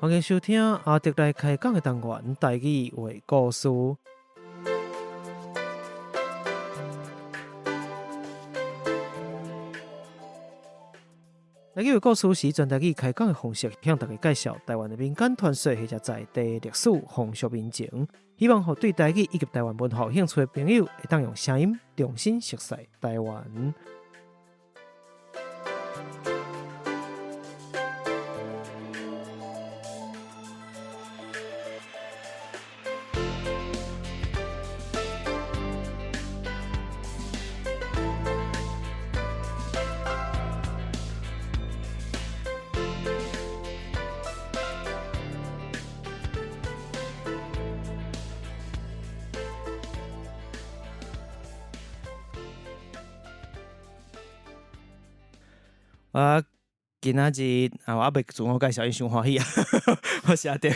欢迎收听阿德来开讲的单元台语话故事。台语话故事是全台语开讲的方式，向大家介绍台湾的民间传说或者在地历史、风俗民情，希望让对台语以及台湾文化有兴趣的朋友，会当用声音重新熟悉台湾。今仔日我未自我介绍，伊伤欢喜啊！我是阿德，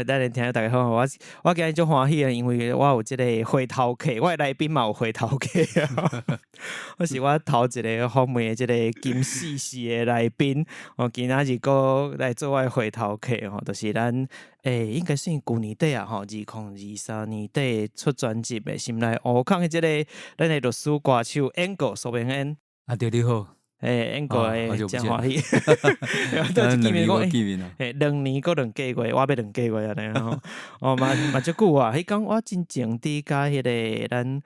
等听大家好，我今日足欢喜啊，因为我有即个回头客，我的来宾嘛有回头客啊。我是我头一个访问的即个金世世的来宾，今仔日搁来做我的回头客吼，就是咱应该算旧年底啊吼，2023年底出专辑的心内乌空的即个咱的律师歌手 Angle 苏明恩。阿德你好。Angle 真欢喜，2年我见面啊，2年搁2个月，我要2个月安尼吼，嘛足久啊！迄讲我真正伫甲迄个咱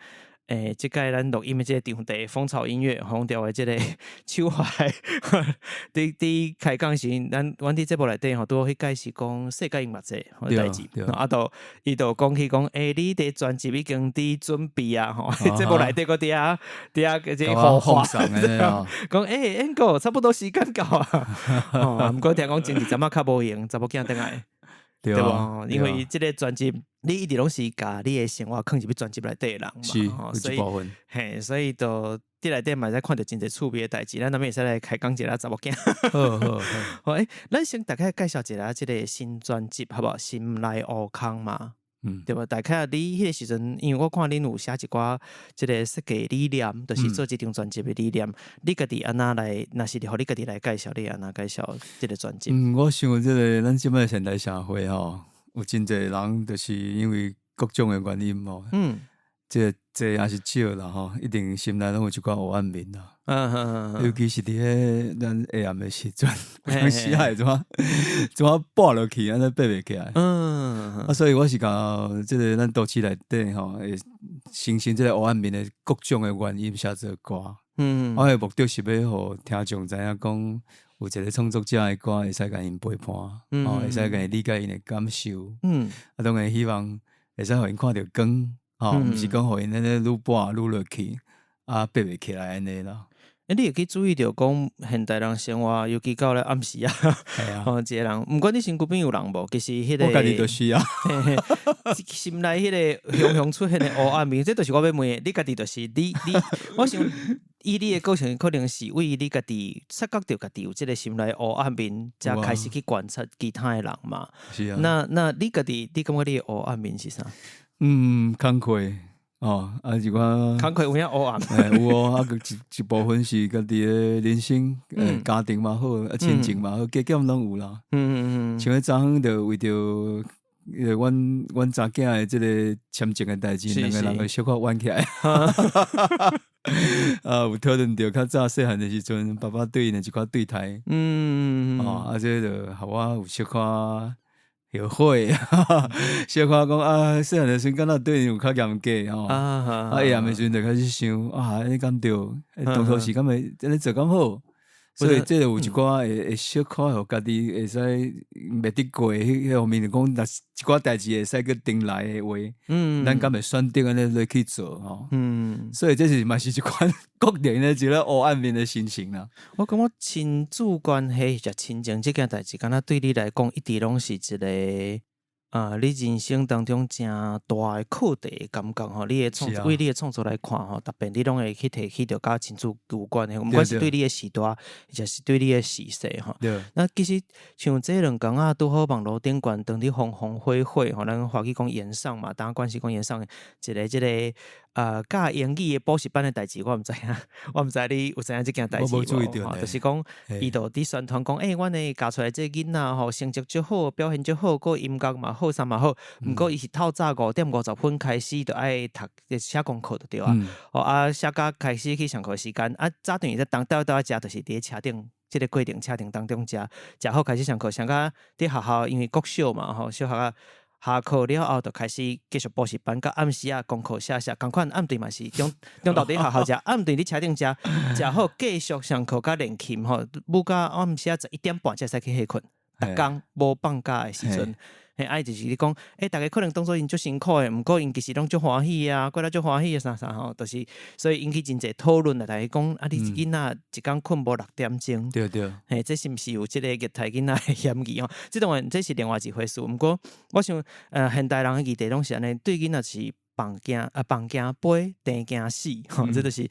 即个咱录音的即个场地蜂巢音乐红调的即个手怀，伫开讲时，阮伫节目内底吼，拄好去解释讲世界音乐节吼代志，伊就讲起讲，你伫专辑已经伫准备啊吼，节目内底搁伫啊即个放上诶讲Angle 差不多时间到啊，毋过听讲前一阵仔较无闲，查某囝倒来。对吧？因为这个专辑，你一直拢是把你的生活放入去专辑内底的人嘛，是有一部分。所以就伫内底嘛，在看到真侪趣味的代志，咱会使来开讲一下查某囝。好，咱先大概介绍一下这个新专辑，好不好？心内乌空嘛。对吧？大概你迄个时阵，因为我看恁有写一寡即个设计理念，就是做即张专辑的理念。你家己安那来，若是互你家己来介绍，你安那介绍即个专辑？我想即个咱即摆现代社会吼，有真侪人就是因为各种的原因吼，即这也是少啦吼，一定心内拢有一寡黑暗面啦。尤其是伫迄咱下暗的时阵，有当时会怎啊跋落去，安尼爬袂起来。所以我是讲，即个咱都市内底吼，会形成即个黑暗面的各种的原因写做歌。我的目的是要互听众知影讲，有一个创作者的歌会使甲因陪伴，会使甲因理解因的感受。当然希望会使互因看到光，毋是讲互因安尼愈跋愈落去，爬袂起来安尼啦。你会去注意到讲现代人生活，尤其到咧暗时啊，一个人，毋管你身躯边有人无，其实迄个我家己就是啊，心内迄个熊熊出现的黑暗面，这就是我要问的。你家己就是你，我想以你的个性，可能是为你家己察觉到家己有即个心内黑暗面，才开始去观察其他的人嘛。是啊。那你家己，你感觉你的黑暗面是啥？工课。一寡工课有影黑暗，有哦，一部分是家己的人生，家庭嘛好，亲情嘛好，加减拢有啦。像迄昨昏就为着阮查囝的即个签证的代志，两个人会小可冤起来。有讨论着较早细汉的时阵，爸爸对因的一寡对待。这就互我有小可。后悔，小可讲细汉的时阵，敢若对因有较严格吼。下暗的时阵就开始想，你敢对？当初是敢会安尼做敢好？所以这有一寡会小可互家己会使袂得过迄方面，讲若一寡代志会使去定来的话，咱敢会选择安尼来去做吼。所以这是嘛是一款各人的一个黑暗面的心情啦。我感觉亲子关系或者亲情这件代志，敢若对你来讲，一直拢是一个你人生当中真大诶课题的感觉吼，你诶创作为你诶创作来看吼，特别你拢会去提起着甲亲子有关诶，毋管是对你诶时代，或者是对你诶时势吼。那其实像这两工啊，拄好网络顶悬当伫风风火火吼，咱话语讲演上嘛，当关系讲演上一个即个教英语诶补习班诶代志，我毋知影，我毋知你有知影即件代志无？就是讲伊就伫宣传讲，阮诶教出来即个囡仔吼，成绩足好，表现足好，个音乐嘛好，啥嘛好。毋过伊是透早5:50开始，就爱读写功课就对啊。写到开始去上课时间，早段在倒食，就是伫咧车顶，即个过程车顶当中食好开始上课，上到伫学校，因为国小嘛吼，小学啊。下课了后，就开始继续补习班，到暗时功课写，共款暗顿嘛是中昼伫学校食，暗顿伫车顶食好，继续上课甲练琴吼，舞到暗时11:30才使去下困，逐工无放假诶时阵。就是你讲，大家可能当作因足辛苦诶，毋过因其实拢足欢喜啊，过来足欢喜诶，啥吼，就是所以引起真侪讨论来讲，你囡仔一工困无6点钟，对，这是毋是有即个虐待囡仔诶嫌疑吼？即当然这是另外一回事。毋过我想，现代人诶议题拢是安尼，对囡仔是放惊飞，定惊死，这就是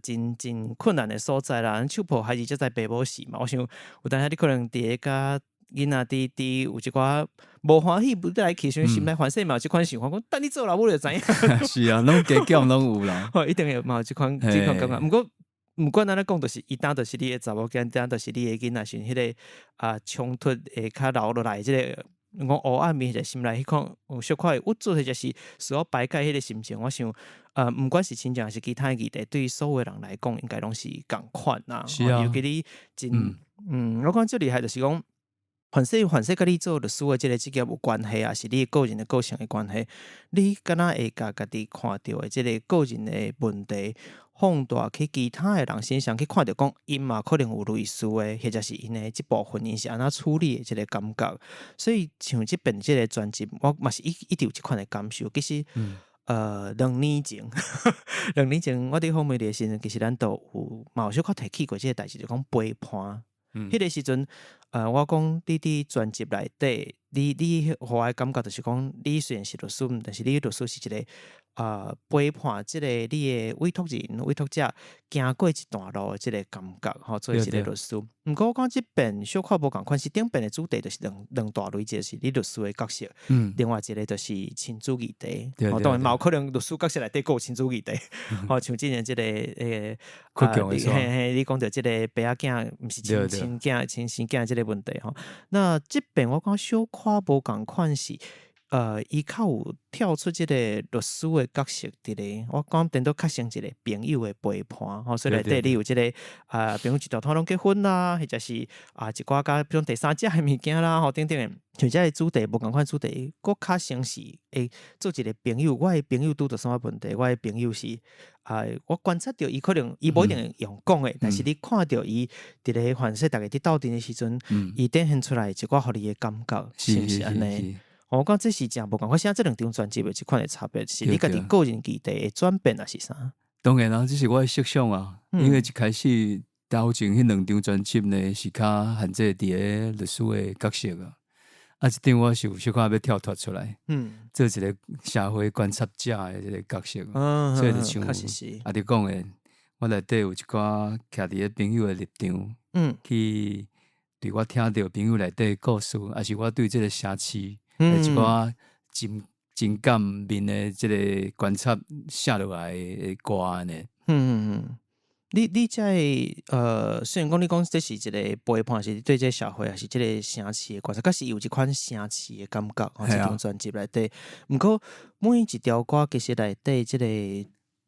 真困难诶所在啦。手抱孩子才知爸母死嘛，我想有当下你可能伫咧甲。囡仔滴有一寡无欢喜，不来起身心来反省嘛，即款想法讲，等你做老母就知影。是啊，拢加减拢有啦。一定有嘛，即款感觉。毋管咱咧讲，就是伊当就是你诶查某囝，当就是你诶囡仔，是迄个冲突会较留落来，即个我黑暗面的心内迄款有小可郁卒，或者是需要排解迄个心情。我想，毋管是亲情还是其他议题，对于所有人来讲，应该拢是共款呐。是啊，尤其你真我讲最厉害就是讲。凡说甲你做律师的即个职业有关系啊，是你个人的个性的关系。你敢若会甲家己看到的即个个人的问题，放大去其他的人身上去看到，讲因嘛可能有类似的，或者是因的即部分因是安怎处理的即个感觉。所以像即边即个专辑，我嘛是一直有即款的感受。其实2年前，2年前我伫访问你的时阵，其实咱都有小可提起过即个代志，就讲陪伴。迄个时阵，我讲你伫专辑内底，你互我感觉就是讲，你虽然是律师，但是你律师是一个陪伴即个你的委托人、委托者行过一段路的即个感觉，吼，做一个律师。毋过我讲即边小可无共款，是顶边的主题就是两大类，一个是你律师的角色，另外一个就是亲子议题。当然嘛有可能律师角色内底有亲子议题，像之前即个你讲到即个爸仔囝毋是亲生囝即个问题吼。那即边我讲小可无共款是。伊较有跳出即个律师的角色伫咧，我讲变到较像一个朋友的陪伴吼，所以内底你有即个朋友一条通拢结婚啦，或者是一寡甲比如第三者的物件啦，吼等等的，像即个主题无共款主题，佫较像是会做一个朋友，我的朋友拄着啥问题，我的朋友是我观察到伊可能伊无一定用讲的，但是你看到伊伫咧凡说大家伫斗阵的时阵，伊展现出来一寡互你的感觉，是毋是安尼？我讲这是真无共，我现在这两张专辑的即款的差别，是你家己个人议题的转变还是啥？当然啦，这是我的设想啊。因为一开始头前迄两张专辑呢，是较限制伫咧律师的角色啊。即张我是有小可要跳脱出来，做一个社会观察者的这个角色。所以就像你讲的，我内底有一寡徛伫咧朋友的立场，去对我听到朋友内底故事，还是我对这个社区。一寡情感面的即个观察写落来的歌安尼。你在虽然讲你讲这是一个陪伴，是对这个社会还是这个城市的观察，可是有一款城市的感觉。这张专辑内底，毋过每一条歌其实内底这个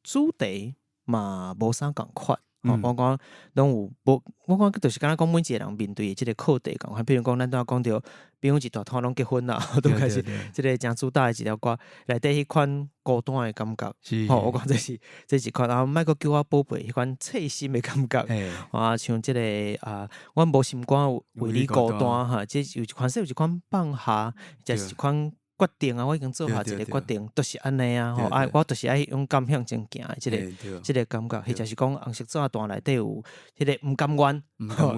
主题嘛无啥共款。我讲拢有无，我讲就是敢若讲每一个人面对的即个课题共款，比如讲咱拄仔讲到，比如一大摊拢结婚啦，都开始即个真主打的一条歌，内底迄款孤单的感觉，我讲这是款，然后莫阁叫我宝贝迄款切心的感觉，像即个阮无心肝为你孤单哈，即有一款说有一款放下，就是一款决定啊，我已经做下一个决定，就是安尼啊，吼，啊，我就是爱勇敢向前行的即个感觉，或者是讲红色纸单内底有迄个毋甘愿，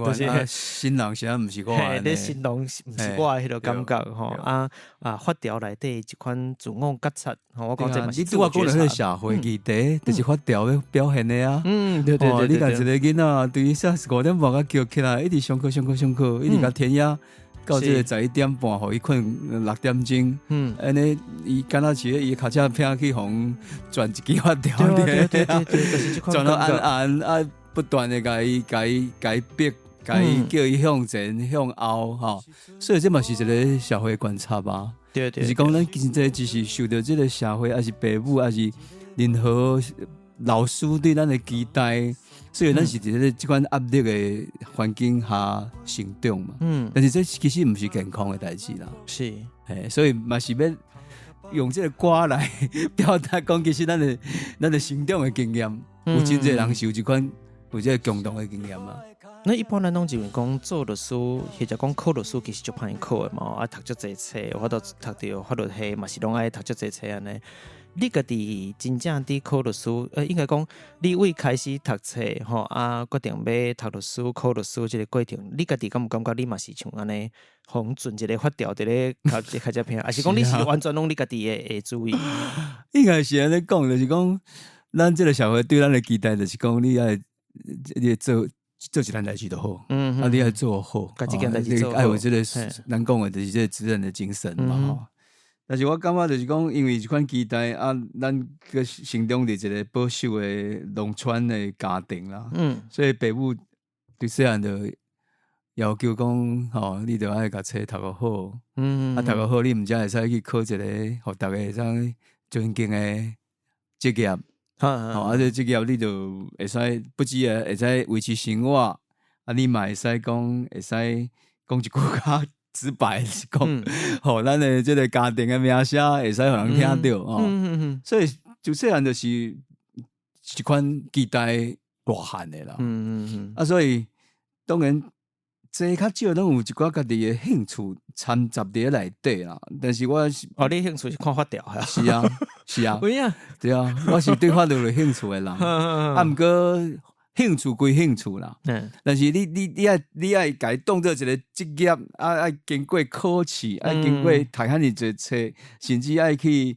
就是新郎啥毋是我安尼，新郎毋是我迄个感觉吼，法条内底一款自我觉察，吼，我讲这嘛是自我觉察。你拄仔讲的社会议题，就是法条要表现的啊。对，你看一个囡仔，对于下5点半叫起来，一直上课，一直甲填鸭。到这个11点半，互伊困6点钟，安尼伊敢若是伊脚车拼去互转一支发条，对，转到安啊，不断的甲伊逼，甲伊叫伊向前向后吼，所以这嘛是一个社会观察吧。对，就是讲咱真正就是受到这个社会，还是父母，还是任何老师对咱的期待。所以咱是伫这款压力的环境下成长嘛，但是这其实不是健康的代志啦。是，所以嘛是要用这个歌来表达讲，其实咱的成长的经验，有真侪人受这款有这个共同的经验嘛。那一般咱拢认为讲做律师，或者讲考律师，其实就歹考的嘛，读足侪册，我都读到法律系嘛是拢爱读足侪册安尼。你家己真正伫考律师，应该讲你为开始读册吼决定要读律师、考律师这个过程，你家己感觉你嘛是像安尼，互准一个法条伫咧考开只片，还是讲你是完全拢你家己的主意？应该是安尼讲，就是讲咱这个社会对咱的期待，就是讲你爱做一件代志就好，你爱做好，家己件代志做好，爱有这个咱讲的就是这个责任的精神嘛。但是我感觉就是讲，因为这款期待啊，咱个成长伫一个保守的农村的家庭啦，所以父母对细汉就要求讲，吼，你着爱甲册读个好，读个好，你毋则会使去考一个，互大家会使尊敬的职业，这职业你就会使不止会使维持生活，你嘛会使讲，会使讲一句较直白是讲，咱的这个家庭的名声会使互人听到，所以就细汉就是一款期待大汉的啦，所以当然这较少拢有一寡家己的兴趣掺杂伫内底啦，但是我是你兴趣是看法条是啊，对啊，我是对法律有兴趣的人，毋过。兴趣归兴趣啦，但是你爱家当做一个职业，爱经过考试，爱经过读遐尼侪册，甚至爱去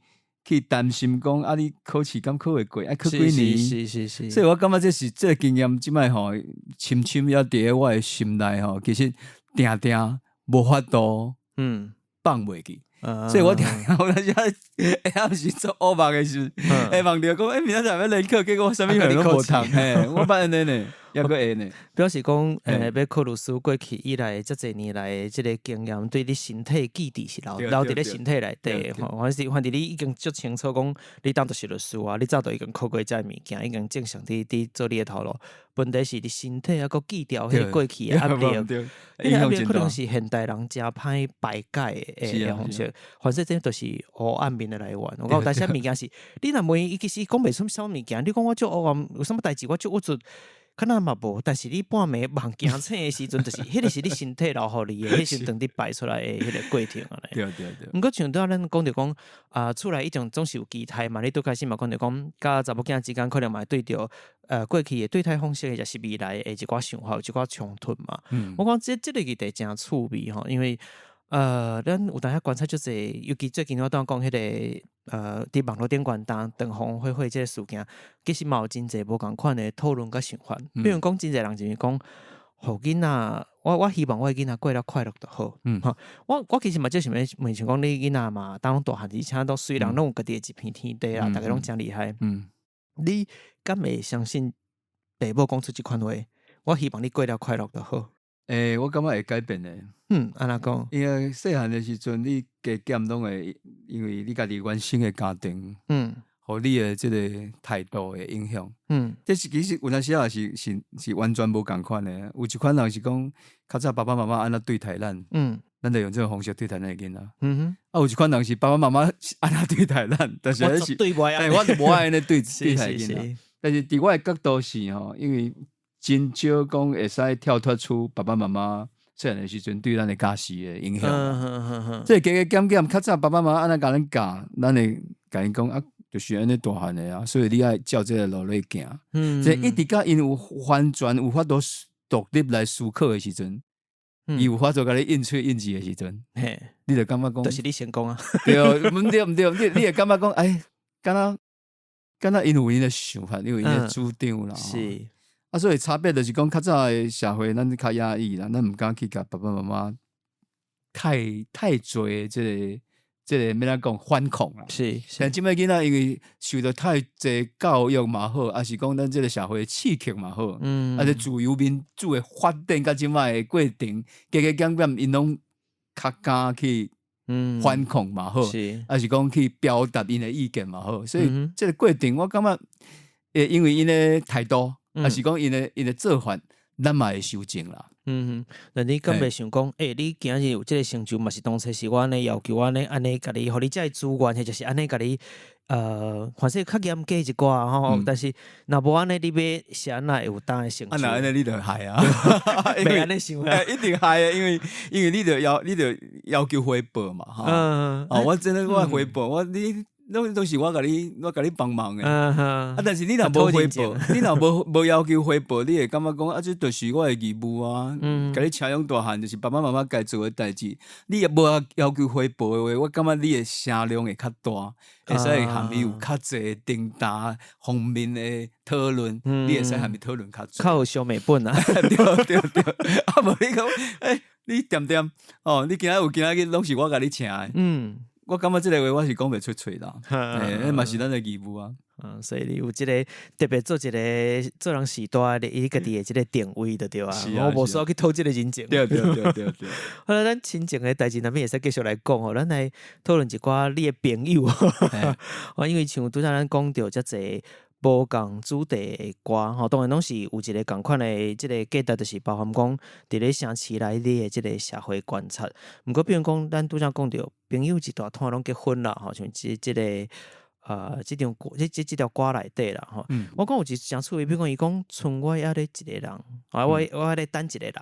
担心讲你考试敢考会过，爱考几年？是。所以我感觉这个经验，即摆吼，深深要伫咧我的心内吼，其实定无法度放袂记。所以我听我那下下时做乌目的时，梦到讲，明仔载要练课，结果啥物事拢无读，我捌安尼呢，抑个会呢。表示讲，要考律师过去以来，这几年来的这个经验，对你身体记忆是留伫咧身体内底。反正你已经足清楚讲，你当作是律师啊，你早就已经考过这物件，已经正常伫做你的头路。问题是你身体还佫记掉迄过去的压力，迄压力可能是现代人真歹排解的方式。反正这都是黑暗面的来源。我讲有代些物件是，你若问伊其实讲袂出啥物件，你讲我足黑暗，有啥物代志我足无助。可能嘛无，但是你半暝梦惊醒的时阵，就是迄个是你身体留互你的，迄时阵你摆出来的迄个过程啊咧。对。毋过像拄仔咱讲着讲厝内一种总是有期待嘛，你拄开始嘛讲着讲，甲查某囝之间可能嘛对着过去的对待方式，或者是未来的一寡想法有一寡冲突嘛。我讲这个议题真趣味吼，因为咱有当下观察就侪，尤其最近我当讲迄个伫网络顶悬灯红会这个事件，其实嘛有真侪无共款的讨论甲想法。比如讲，真侪人就是讲，互囡仔，我希望我的囡仔过了快乐就好。我其实嘛就是问像讲，你囡仔嘛，当大汉，而且都虽然拢有家己一片天地啦，大家拢真厉害。你敢会相信父母讲出这款话？我希望你过了快乐就好。我感觉会改变的。安怎讲？因为细汉的时阵，你加减拢会，因为你家己原生的家庭，互你的这个态度的影响。这是其实有阵时也是完全无共款的。有一款人是讲，较早爸爸妈妈安怎对待咱，咱就用这种方式对待咱的囡仔。有一款人是爸爸妈妈安怎对待咱，但是是对不爱，我就无爱安尼对待囡仔。但是伫我的角度是吼，因为真少讲会使跳脱出爸爸妈妈出现的时阵，对咱的家事的影响。所以加减减，较早爸爸妈妈安尼甲咱教，咱会甲因讲啊，就是安尼大汉的啊，所以你爱照这个路来行。即一直到因有完全有法度独立来思考的时阵，伊有法度甲你应嘴应字的时阵，你就感觉讲，就是你成功啊。对，毋对，你会感觉讲，哎，敢若因有因的想法，因为因的主张啦。是。啊，所以差别就是讲，较早的社会，咱较压抑啦，咱毋敢去甲爸爸妈妈太侪即个要怎讲反抗啦。是。但即摆囡仔因为受到太侪教育嘛好，还是讲咱即个社会刺激嘛好，啊，且自由民主的发展甲即摆的过程，加减减，因拢较敢去反抗嘛好，还是讲去表达因的意见嘛好，所以即个过程我感觉，因为因的态度。还是讲因的做法，咱嘛会修正啦。那你敢袂想讲，你今日有这个成就，嘛是当初是我安尼要求，安尼甲你，互你这资源，或者是安尼甲你，反正较严格一寡吼。但是若无安尼，你要是安那有当的成就？安尼你就害啊！袂安尼想啊，一定害啊！因为你就要求回报嘛，哈。我真的我回报你。都是我甲你帮忙诶，但是你若无回报，你若无要求回报，你会感觉讲啊，这就是我诶义务啊。甲你请养大汉，就是爸爸妈妈该做诶代志。你也无要求回报诶话，我感觉你诶声量会较大，会使含有较侪重大方面诶讨论。你会使含有讨论较侪。较有小美本啊，对。啊，无你讲，你点哦，你今仔日拢是我甲你请诶。我感觉这个话我是讲袂出嘴啦，嘛是咱的义务啊。所以你有这个特别做一个做人时代的伊家己的这个定位的对啊。我无需要去偷这个人情。对。好了，咱亲情的代志那边也使继续来讲哦。咱来讨论一寡你的朋友。因为像拄则咱讲到遮济无共主题的歌吼，当然拢是有一个共款的即个价值，就是包含讲伫咧城市内底的即个社会观察。毋过比如讲，咱拄则讲到朋友一大摊拢结婚啦，吼，像即个即条歌内底啦，吼。我讲有一诚趣味，比如讲伊讲剩我还咧一个人，我还咧等一个人，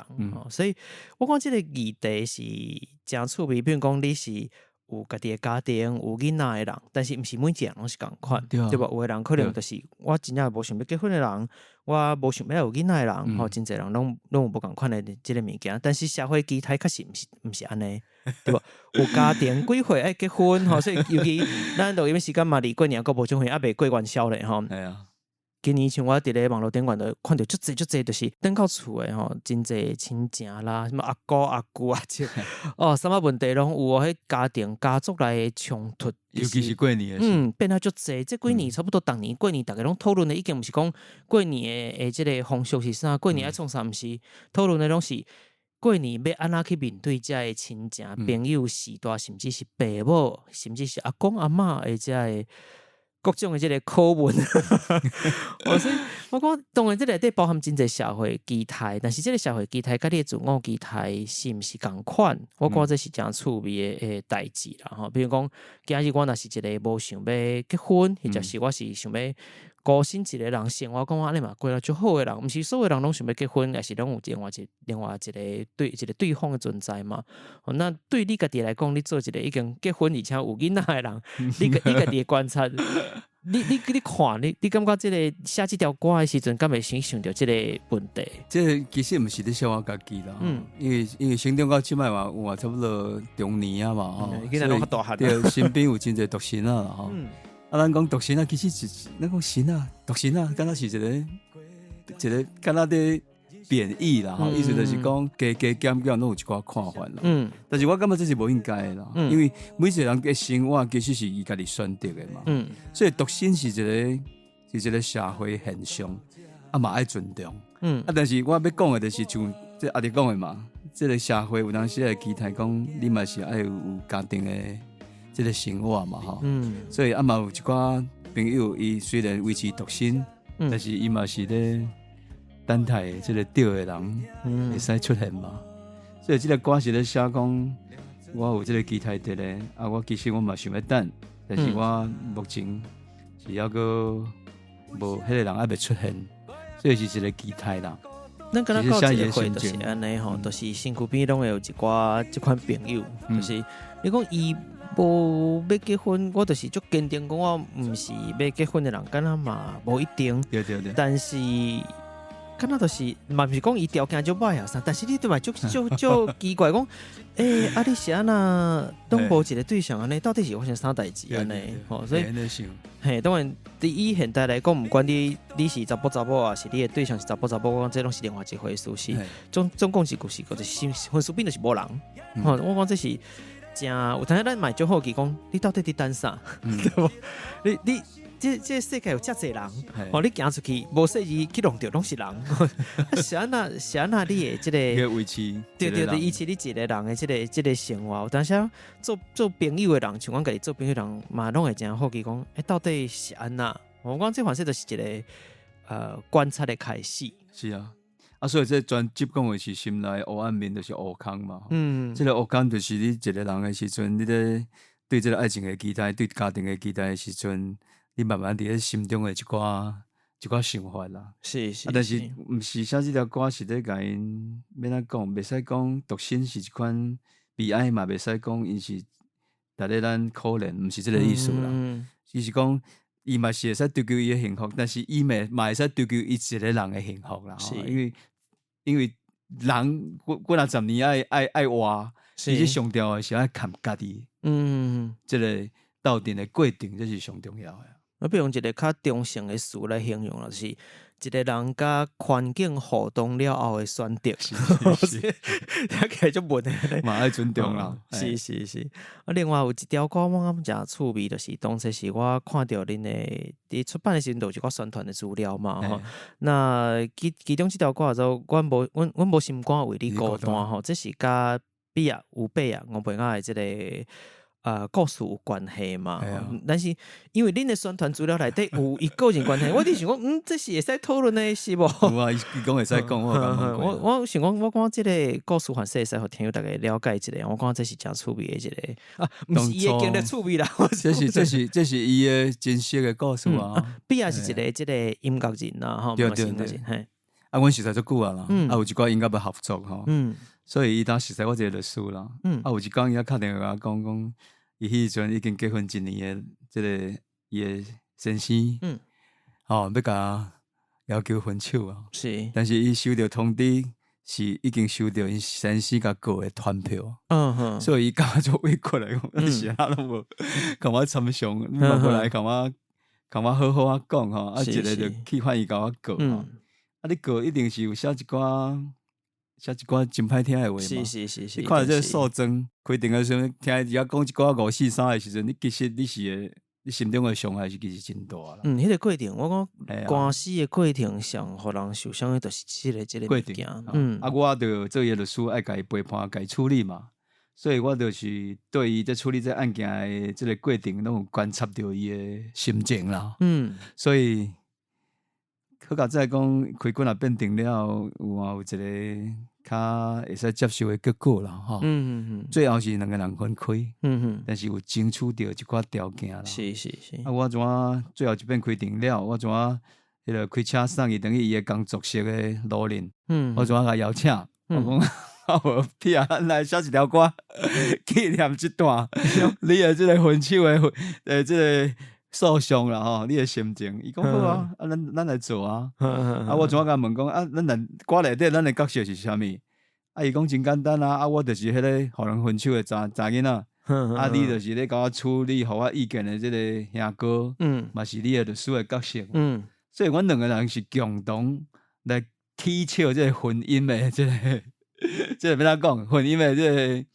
所以我讲即个议题是诚趣味，比如讲你是。有家己的家庭，有囡仔的人，但是毋是每一个人拢是共款，对吧？有的人可能就是我真正无想要结婚的人，我无想要有囡仔的人，吼，真侪人拢有无共款的即个物件。但是社会期待确实毋是安尼，对吧？有家庭几岁爱结婚，吼，所以尤其咱录音时间嘛，离过年还无种岁，还未过元宵咧，吼。系啊。今年像我伫咧网络顶管都看到足济，就是等到厝诶吼，真济亲情啦，什么阿哥阿姑啊，什么问题拢有哦。迄家族内诶冲突，尤其是过年诶变啊足济。这几年差不多逐年过年，大家拢讨论诶，已经毋是讲过年诶即个风俗是啥，过年爱创啥，毋是讨论诶拢是过年要安怎去面对遮诶亲情、朋友时代，甚至是爸母，甚至是阿公阿嬷诶遮诶。各种的这个口吻，所以我讲，当然这内底包含真侪社会期待，但是这个社会期待甲你的自我期待是毋是共款？我讲这是诚趣味的代志啦吼。比如讲，今日我若是一个无想要结婚，或者是我是想要孤身一个人生活，讲安尼嘛过得足好的人，毋是所有人拢想要结婚，也是拢有另外一个对方的存在嘛。那对你家己来讲，你做一个已经结婚而且有囡仔的人，你家己的观察，你看，你感觉这个写这条歌的时阵，敢会先想到这个问题？这其实毋是咧笑我家己啦，因为成长到即摆嘛，有差不多中年啊嘛，吼，对，身边有真侪独身啊啦，吼。咱讲独身啊，其实是咱讲身啊，独身啊，敢若是一个敢若咧贬义啦，意思就是讲加减拢有一寡看法啦。但是我感觉这是无应该的啦，因为每一个人嘅生活其实是伊家己选择的嘛。所以独身是一个社会现象，嘛爱尊重。但是我要讲的就是像这阿弟讲的嘛，这个社会有当时会期待讲，你嘛是爱有家庭的。这个生活嘛吼，所以嘛有一寡朋友，伊虽然维持独身，但是伊嘛是咧等待这个对的人会使出现嘛。所以这个歌是咧写讲，我有这个期待伫咧，我其实我嘛想要等，但是我目前是还阁无迄个人还未出现，所以是一个期待啦。咱敢若到一个会就是安尼吼，就是身躯边拢会有一寡即款朋友，就是你讲伊无要结婚，我就是足坚定讲我毋是要结婚的人，敢若嘛无一定，对，但是。敢若就是嘛，毋是讲伊条件就歹啊啥，但是你对嘛就奇怪讲，啊你是安那拢无一个对象安尼，到底是发生啥代志安尼？吼，所以当然，对于现代来讲，毋管你是查甫啊，是你的对象是查甫，我讲这拢是另外一回事。是总共是故事，就是婚书边就是无人。吼，我讲这是真有，但是咱买就好奇讲，你到底伫等啥？对无？你。这世界有遮侪人，你行出去无说伊去弄着拢是人，是安那你的这个维持，对，维持你一个人的这个生活。有当时做朋友的人，像我家己做朋友的人嘛，拢会真好奇讲，到底是安那？我讲这反正就是一个观察的开始。是啊，所以这专辑讲的是心内黑暗面，就是黑坑嘛。这个黑坑就是你一个人的时阵，你咧对这个爱情的期待，对家庭的期待的时阵。你慢慢伫咧心中的一寡想法啦，是，但是毋是写这条歌是咧甲因要怎讲，袂使讲独身是一款悲哀嘛，袂使讲因是带咧咱可怜，毋是这个意思啦。伊是讲伊嘛是会使追求伊的幸福，但是伊嘛会使追求伊一个人的幸福啦。因为人几若10年爱活，其实上重要的是爱看家己。这个斗阵的过程，这是上重要的。我比用一个较中性的词来形容啦，就是一个人甲环境互动了后的选择。是，听起来就问的嘛爱尊重啦。是。另外有一条歌我感觉趣味，就是当初是我看到恁的伫出版的时阵，有一寡宣传的资料嘛吼。那其中这条歌叫做阮无心肝为你孤单吼，这是甲有贝啊，我朋友的这个。故事有关系嘛？但是因为恁的宣传资料内底有伊个人关系，我伫想讲，这是会使讨论的是无？有啊，伊讲会使讲，我想讲，我讲这个故事还是会使互听友大家了解一下。我讲这是真趣味的一个毋是伊的经历趣味啦。这是伊的真实的故事啊。比也是一个这个音乐人啦，吼，对。阮实在足久啊啦，有一寡音乐要合作吼。所以伊当实在我一个律师啦，有一工伊也敲电话讲，伊迄时阵已经结婚1年的，这个伊的先生，要甲要求分手啊。是，但是伊收到通知，是已经收到因先生甲过的团票。所以伊感觉委屈来讲，是啊，拢无甲我参详，你嘛无来甲我好好讲吼，一个就去换伊甲我过吼。你过一定是有写一寡真歹听的话嘛。是。你看这个数针规定的时候，听人家讲一寡543的时阵，你其实你心中的伤害是其实真大啦。迄个过程，我讲官司的过程上，互人受伤的，就是这个过程。我就做伊律师，爱甲伊陪伴、甲伊处理嘛。所以我就是对伊在处理这案件的这个过程，拢有观察到伊的心情啦。所以。好甲再讲，开关也变定了，有一个较会使接受的结果啦，吼。最后是2个人分开。但是有争取到一寡条件啦。是。我怎最后一遍开定了，我怎迄个开车送伊，等于伊的工作室的路人。我怎甲邀请，我讲无屁啊，咱来写一条歌，纪念这段你的这个分手的这个。受伤啦吼，你的心情，伊讲好啊，咱来做啊。我怎甲问讲咱歌内底咱的角色是啥物？伊讲真简单啊，我就是迄个互人分手的查囡仔，你就是咧甲我处理互我意见的这个兄哥，嘛是你的律师的角色。所以阮2个人是共同来起笑这个婚姻的这个要怎讲？婚姻的这个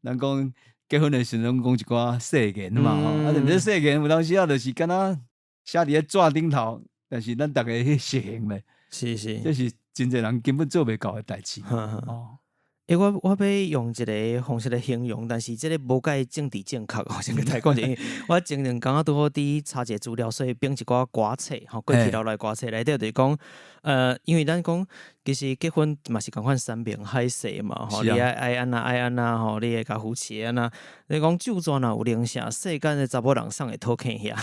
人讲。结婚的时阵讲一寡誓言嘛吼，但是誓言有当时啊，就是敢若写伫咧纸顶头，但是咱逐个去实行咧。是，这是真侪人根本做袂到的代志。我要用一个方式来形容，但是这个无介政治正确，我先跟大家讲一下。我前2刚拄好伫查一资料，所以编一寡歌册，过去留来歌册内底就是讲，因为咱讲其实结婚嘛是共款山明海誓嘛，吼、你爱安那吼，你会甲扶持安那。你讲酒庄若有灵性，世间的查某人送会讨看遐，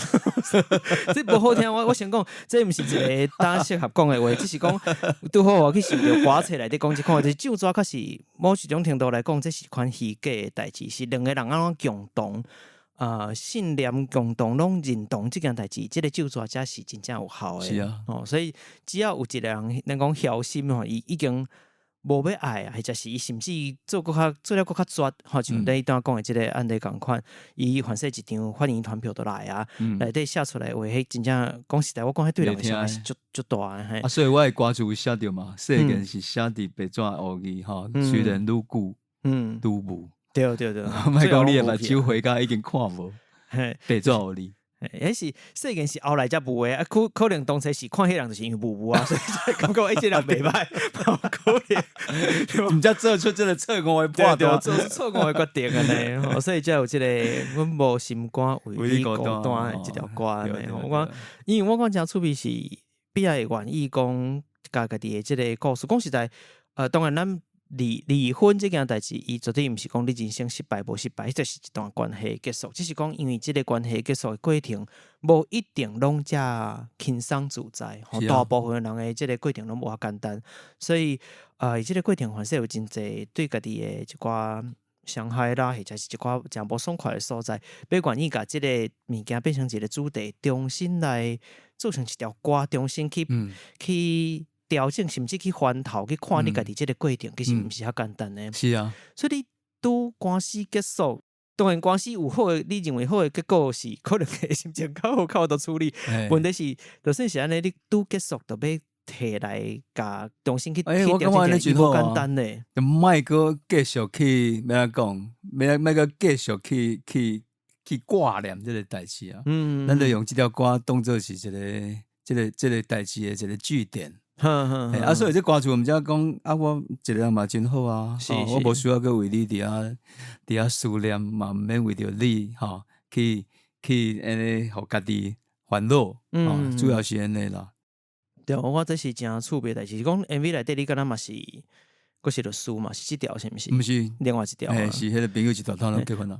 这无好听。我先讲，这毋是一个大家适合讲的话，只是讲拄好我去想着歌册内底讲一看，就是酒庄确实某一种程度来讲，这是款虚假的代志，是两个人安怎共同。信念共同拢认同这件代志，这个酒庄才是真正有效的。是啊，所以只要有一个人能讲晓心吼，伊已经无要爱啊，或者是伊甚至做了搁较绝，吼，像你刚讲的这个案例共款，伊反正一张欢迎团票都来啊，内底写出来话，迄真正讲实在，我讲迄对人影响是足大的。所以我的歌词有写着嘛，世间是写伫白纸黑字吼，虽然愈久愈无。对，莫讲你的目睭回家已经看无，白纸黑字。迄是世间是后来才无的啊，可能当初是看迄人就是因为无啊，所以才感觉迄个人袂歹，可能。毋才做出这个错误的判断，做错误的决定安尼，所以才有这个阮无心肝为你孤单的这条歌安尼。我讲，因为我讲真趣味是，比较会愿意讲家己的这个故事。讲实在，当然咱。离婚这件代志，伊绝对毋是讲你人生失败无失败，这是一段关系结束。只是讲因为这个关系结束的过程，无一定拢遮轻松自在。大部分人的这个过程拢无遐简单，所以这个过程反正有真侪对家己的一寡伤害啦，或者是一寡真无爽快的所在，要愿意甲这个物件变成一个主题，重新来做成一条歌，重新去。调整甚至去翻头去看你家己这个过程，其实毋是遐简单的。是啊，所以你拄官司结束，当然官司有好的，你认为好的结果是可能心情较好到处理。问题是，就算是安尼，你拄结束，就要摕来甲重新去调整，伊无简单呢。就莫个继续去，要安讲，莫个继续去挂念这个代志啊。咱就用这条歌当做是这个代志的一个据点。所以这歌词我们才讲啊，我一个人嘛真好啊，我无需要去为你伫遐思念嘛，毋免为着你去安尼互家己烦恼，主要是安尼啦。对，我这是真趣味的代志，是讲 MV 内底你敢若嘛是。佫是律师嘛？是这条是毋是？毋是，另外一条。是迄个朋友一条通拢结婚了。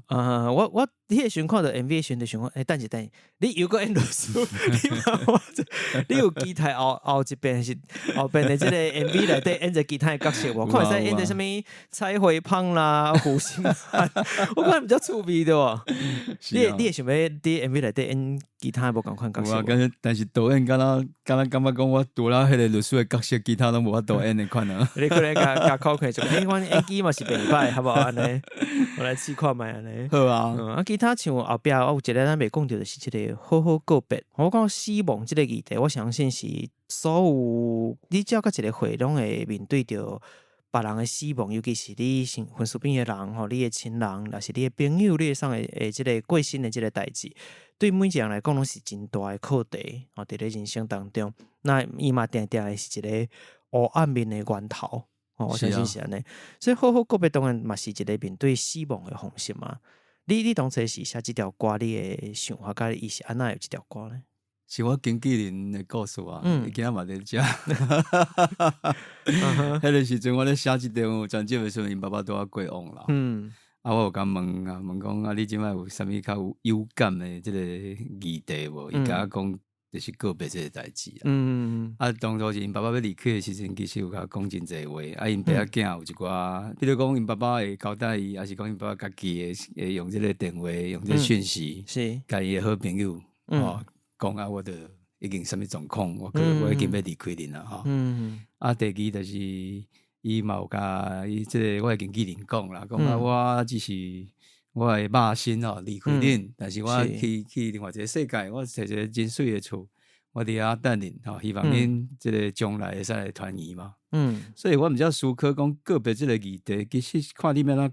我迄个时看到 MV 时就想讲，等一，你有个演律师，你有吉他后一边是后边的这个 MV 内底演着吉他的角色无？看会使演着什么蔡慧芳啦、胡心汉，我看比较趣味的哦。你会想要伫 MV 内底演吉他无共款角色？但是导演敢若感觉讲我除了迄个律师的角色，吉他拢无法度演的款啊。你可能加考看就，阮演技嘛是袂歹，好无安尼？我来试看卖安尼。好啊。其他像后壁有一个咱袂讲到，就是这个好好告别。我讲死亡这个议题，我相信是所有你只要甲一个会拢会面对着别人的死亡，尤其是你身属边的人吼，你的亲人，若是你的朋友，你会上的这个过身的这个代志，对每一个人来讲拢是真大的课题。伫咧人生当中，那伊嘛定定的是一个黑暗面的源头。我相信是安尼，所以好好告别当然嘛是一个面对死亡的方式嘛。你当初是写这条歌，你的想法甲伊是安那有这条歌呢？是我经纪人的故事啊，伊今仔嘛伫遮。迄个时阵我咧写这张专辑的时候，因爸爸拄仔过往啦。我有甲问讲你即摆有啥物较有感的即个议题无？伊甲我讲。就是告别这个代志当初是因爸爸要离开的时阵，其实有甲讲真侪话。因爸仔囝有一寡，比如讲因爸爸会交代伊，还是讲因爸爸家己会用这个电话，用这个讯息，是甲伊的好朋友讲我的已经什么状况，我已经要离开恁啦第二就是伊嘛有甲伊这个我的经纪人讲啦，讲我只是。我会肉身离开恁，但是我去另外一个世界，我找一个真水的厝，我伫遐等恁希望恁即个将来会使来团圆嘛。所以我毋只思考讲告别即个议题，其实看你要怎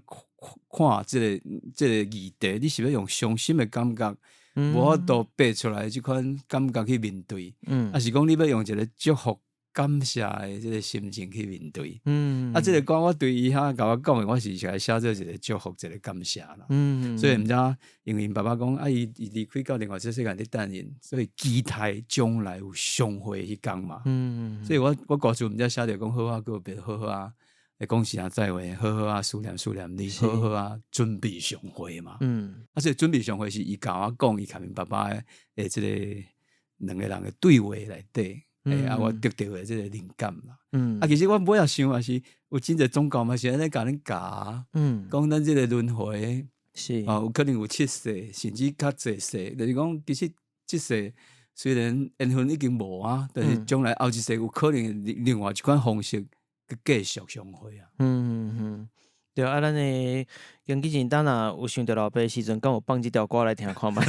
看即个议题，你是要用伤心的感觉，无法度爬出来即款感觉去面对，还是讲你要用一个祝福感谢的这个心情去面对。这个歌我对伊甲我讲的，我是来写做一个祝福，一个感谢啦。所以毋知因为爸爸讲伊离开到另外这世界伫等因，所以期待将来有相会迄天嘛。所以我歌词毋知写着讲好啊告别，好好啊，讲声再会，好好啊思念你，好好啊准备相会嘛。所以准备相会是伊甲我讲，伊甲因爸爸的这个两个人的对话内底。我得到的这个灵感啦。其实我尾仔想也是有真侪宗教嘛是安尼甲恁教，讲咱这个轮回是有可能有7世，甚至较侪世。就是讲，其实这世虽然缘分已经无啊，但是将来后一世有可能另外一款方式去继续相会啊。对啊，咱的经纪人当然有想到老爸的时阵，敢有放这条歌来听看卖。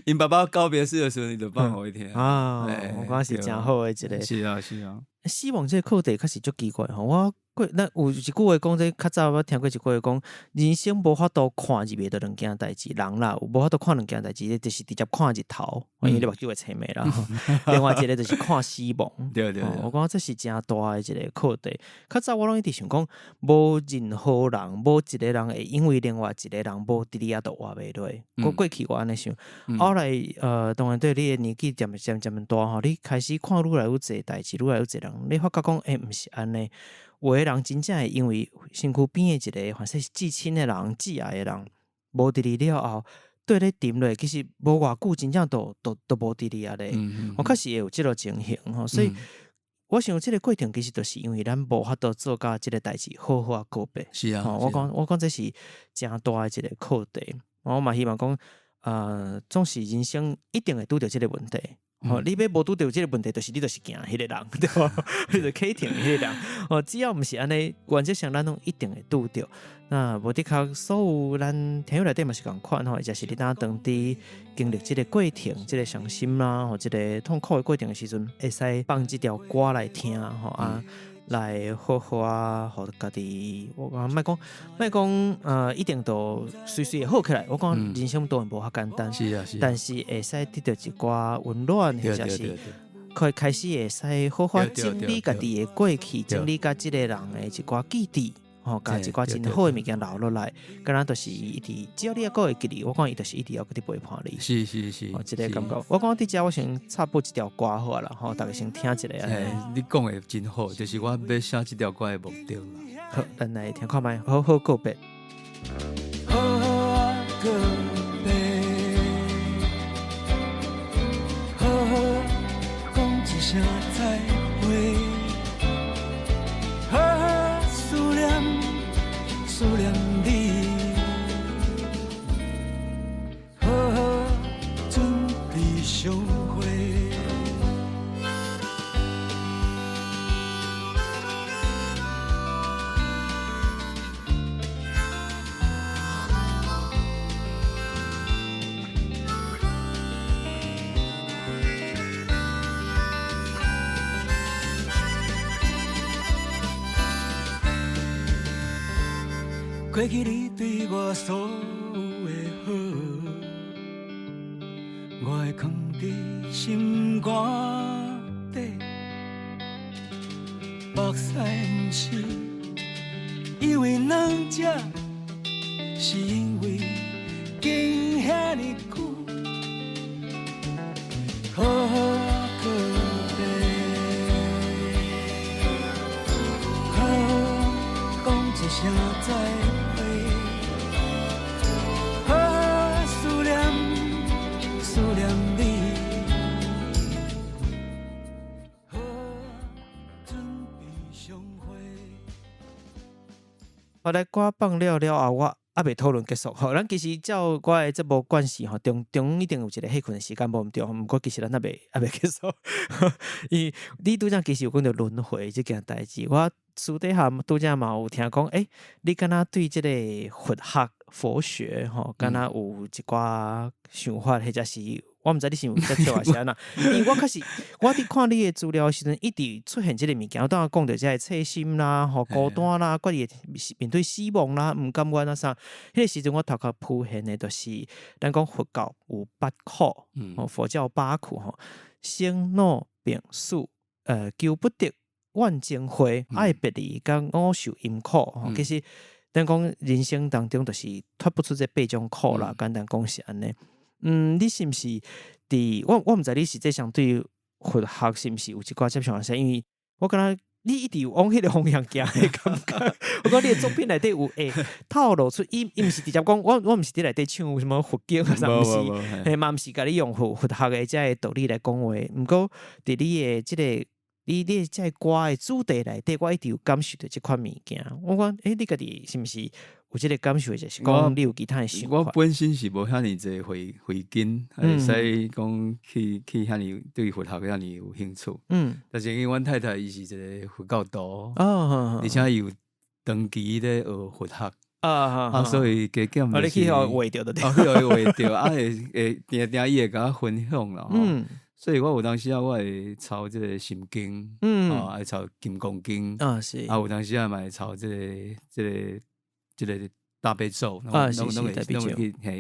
因爸爸告别式的时候，你就放互伊听啊！我讲是真好的一个。是啊，是啊。死亡这个课题确实足奇怪吼，我咱有一句话讲，这较早我听过一句话讲，人生无法度看入面的两件代志，人啦有无法度看两件代志，就是直接看日头，因为你目睭会青眉啦。另外一个就是看死亡。对，我讲这是真大的一个课题。较早我拢一直想讲，无任何人，无一个人会因为另外一个人无伫你遐度活袂落。过去我安尼想，后来当然对你的年纪渐大吼，你开始看愈来愈侪代志，愈来愈侪人，你发觉讲，毋是安尼。有的人真正会因为身躯边的一个，或者是至亲的人、挚爱的人，无伫你了后，对你沉落，其实无偌久，真正都无伫你啊咧。我确实会有即个情形吼，所以我想即个过程其实就是因为咱无法度做到即个代志好好告别。是啊，我讲这是真大的一个课题。我嘛希望讲，总是人生一定会拄着即个问题。你要无拄到即个问题，就是你就是行迄个人，对吧？你就启停迄个人。只要毋是安尼，原则上咱拢一定会拄着。那无的确，所有咱听友内底嘛是共款吼，就是你当伫经历即个过程、即个伤心啦，或即个痛苦的过程的时阵，会使放即条歌来听吼啊。来好好啊，互家己。我讲莫讲，一定都随会好起来。我讲人生当然无遐简单，是啊，但是会使得到一寡温暖，或者是可以开始会使好好整理家己的过去，整理甲即个人的一寡记忆。甲一寡真好的物件留落来，敢若就是一直，只要你还会记哩，我讲伊就是一直要搁伫陪伴你。是，即个感觉。我讲伫遮，我先插播一条歌好啦，大家先听一下。你讲的真好，就是我要写这条歌的目标啦。好，咱来听看卖，好好告别。好好告别，好好讲一声再会。思念你，好好准备相会。过去你对我所有的好，我会藏在心肝底。目屎不是因为两只，是因为经遐尼久，好好告别，好好讲一声再会。我来歌放了后，我还未讨论结束。咱其实照我的这部惯势中一定有一个休困的时间，无毋对。毋过其实咱还未结束。你拄则其实有讲到轮回这件代志，我私底下拄则嘛有听讲，你敢若对这个佛学敢若有一寡想法，或者是我毋知你是毋是在做啥呐？因为我确实，我伫看你的资料的时阵，一直出现即个物件。我当然讲到即个切心啦、孤单啦、关于面对死亡啦、毋甘愿啊啥。迄个时阵我头壳浮现的，就是咱讲佛教有8苦，佛教8苦生老病死，求不得万间花，爱别离甲我受阴苦。其实咱讲人生当中就是脱不出这8种苦啦，简单讲是安尼。你是毋是伫我毋知你实际上对佛学是毋是有一寡接触因为我感觉你一直有往迄个方向行的感觉。我讲你的作品内底有透露出伊毋是直接讲，我毋是伫内底唱什么佛经啊啥，毋是，嘛毋是甲你用佛学的这道理来讲话。毋过伫你的即个你即个歌的主题内底，我一直有感受到即款物件。我讲你家己是毋是有即个感受？就是讲你有其他的想法。我本身是无遐尼济回根，会使讲去遐尼对佛学遐尼有兴趣。但是因为阮太太伊是一个佛教徒，而且有长期咧学佛学，所以加减你去互画着就对，去互画着，会定定伊会甲我分享啦。所以我有当时我会抄这个心经，会抄金刚经，是，有当时嘛会抄这个大悲咒，拢会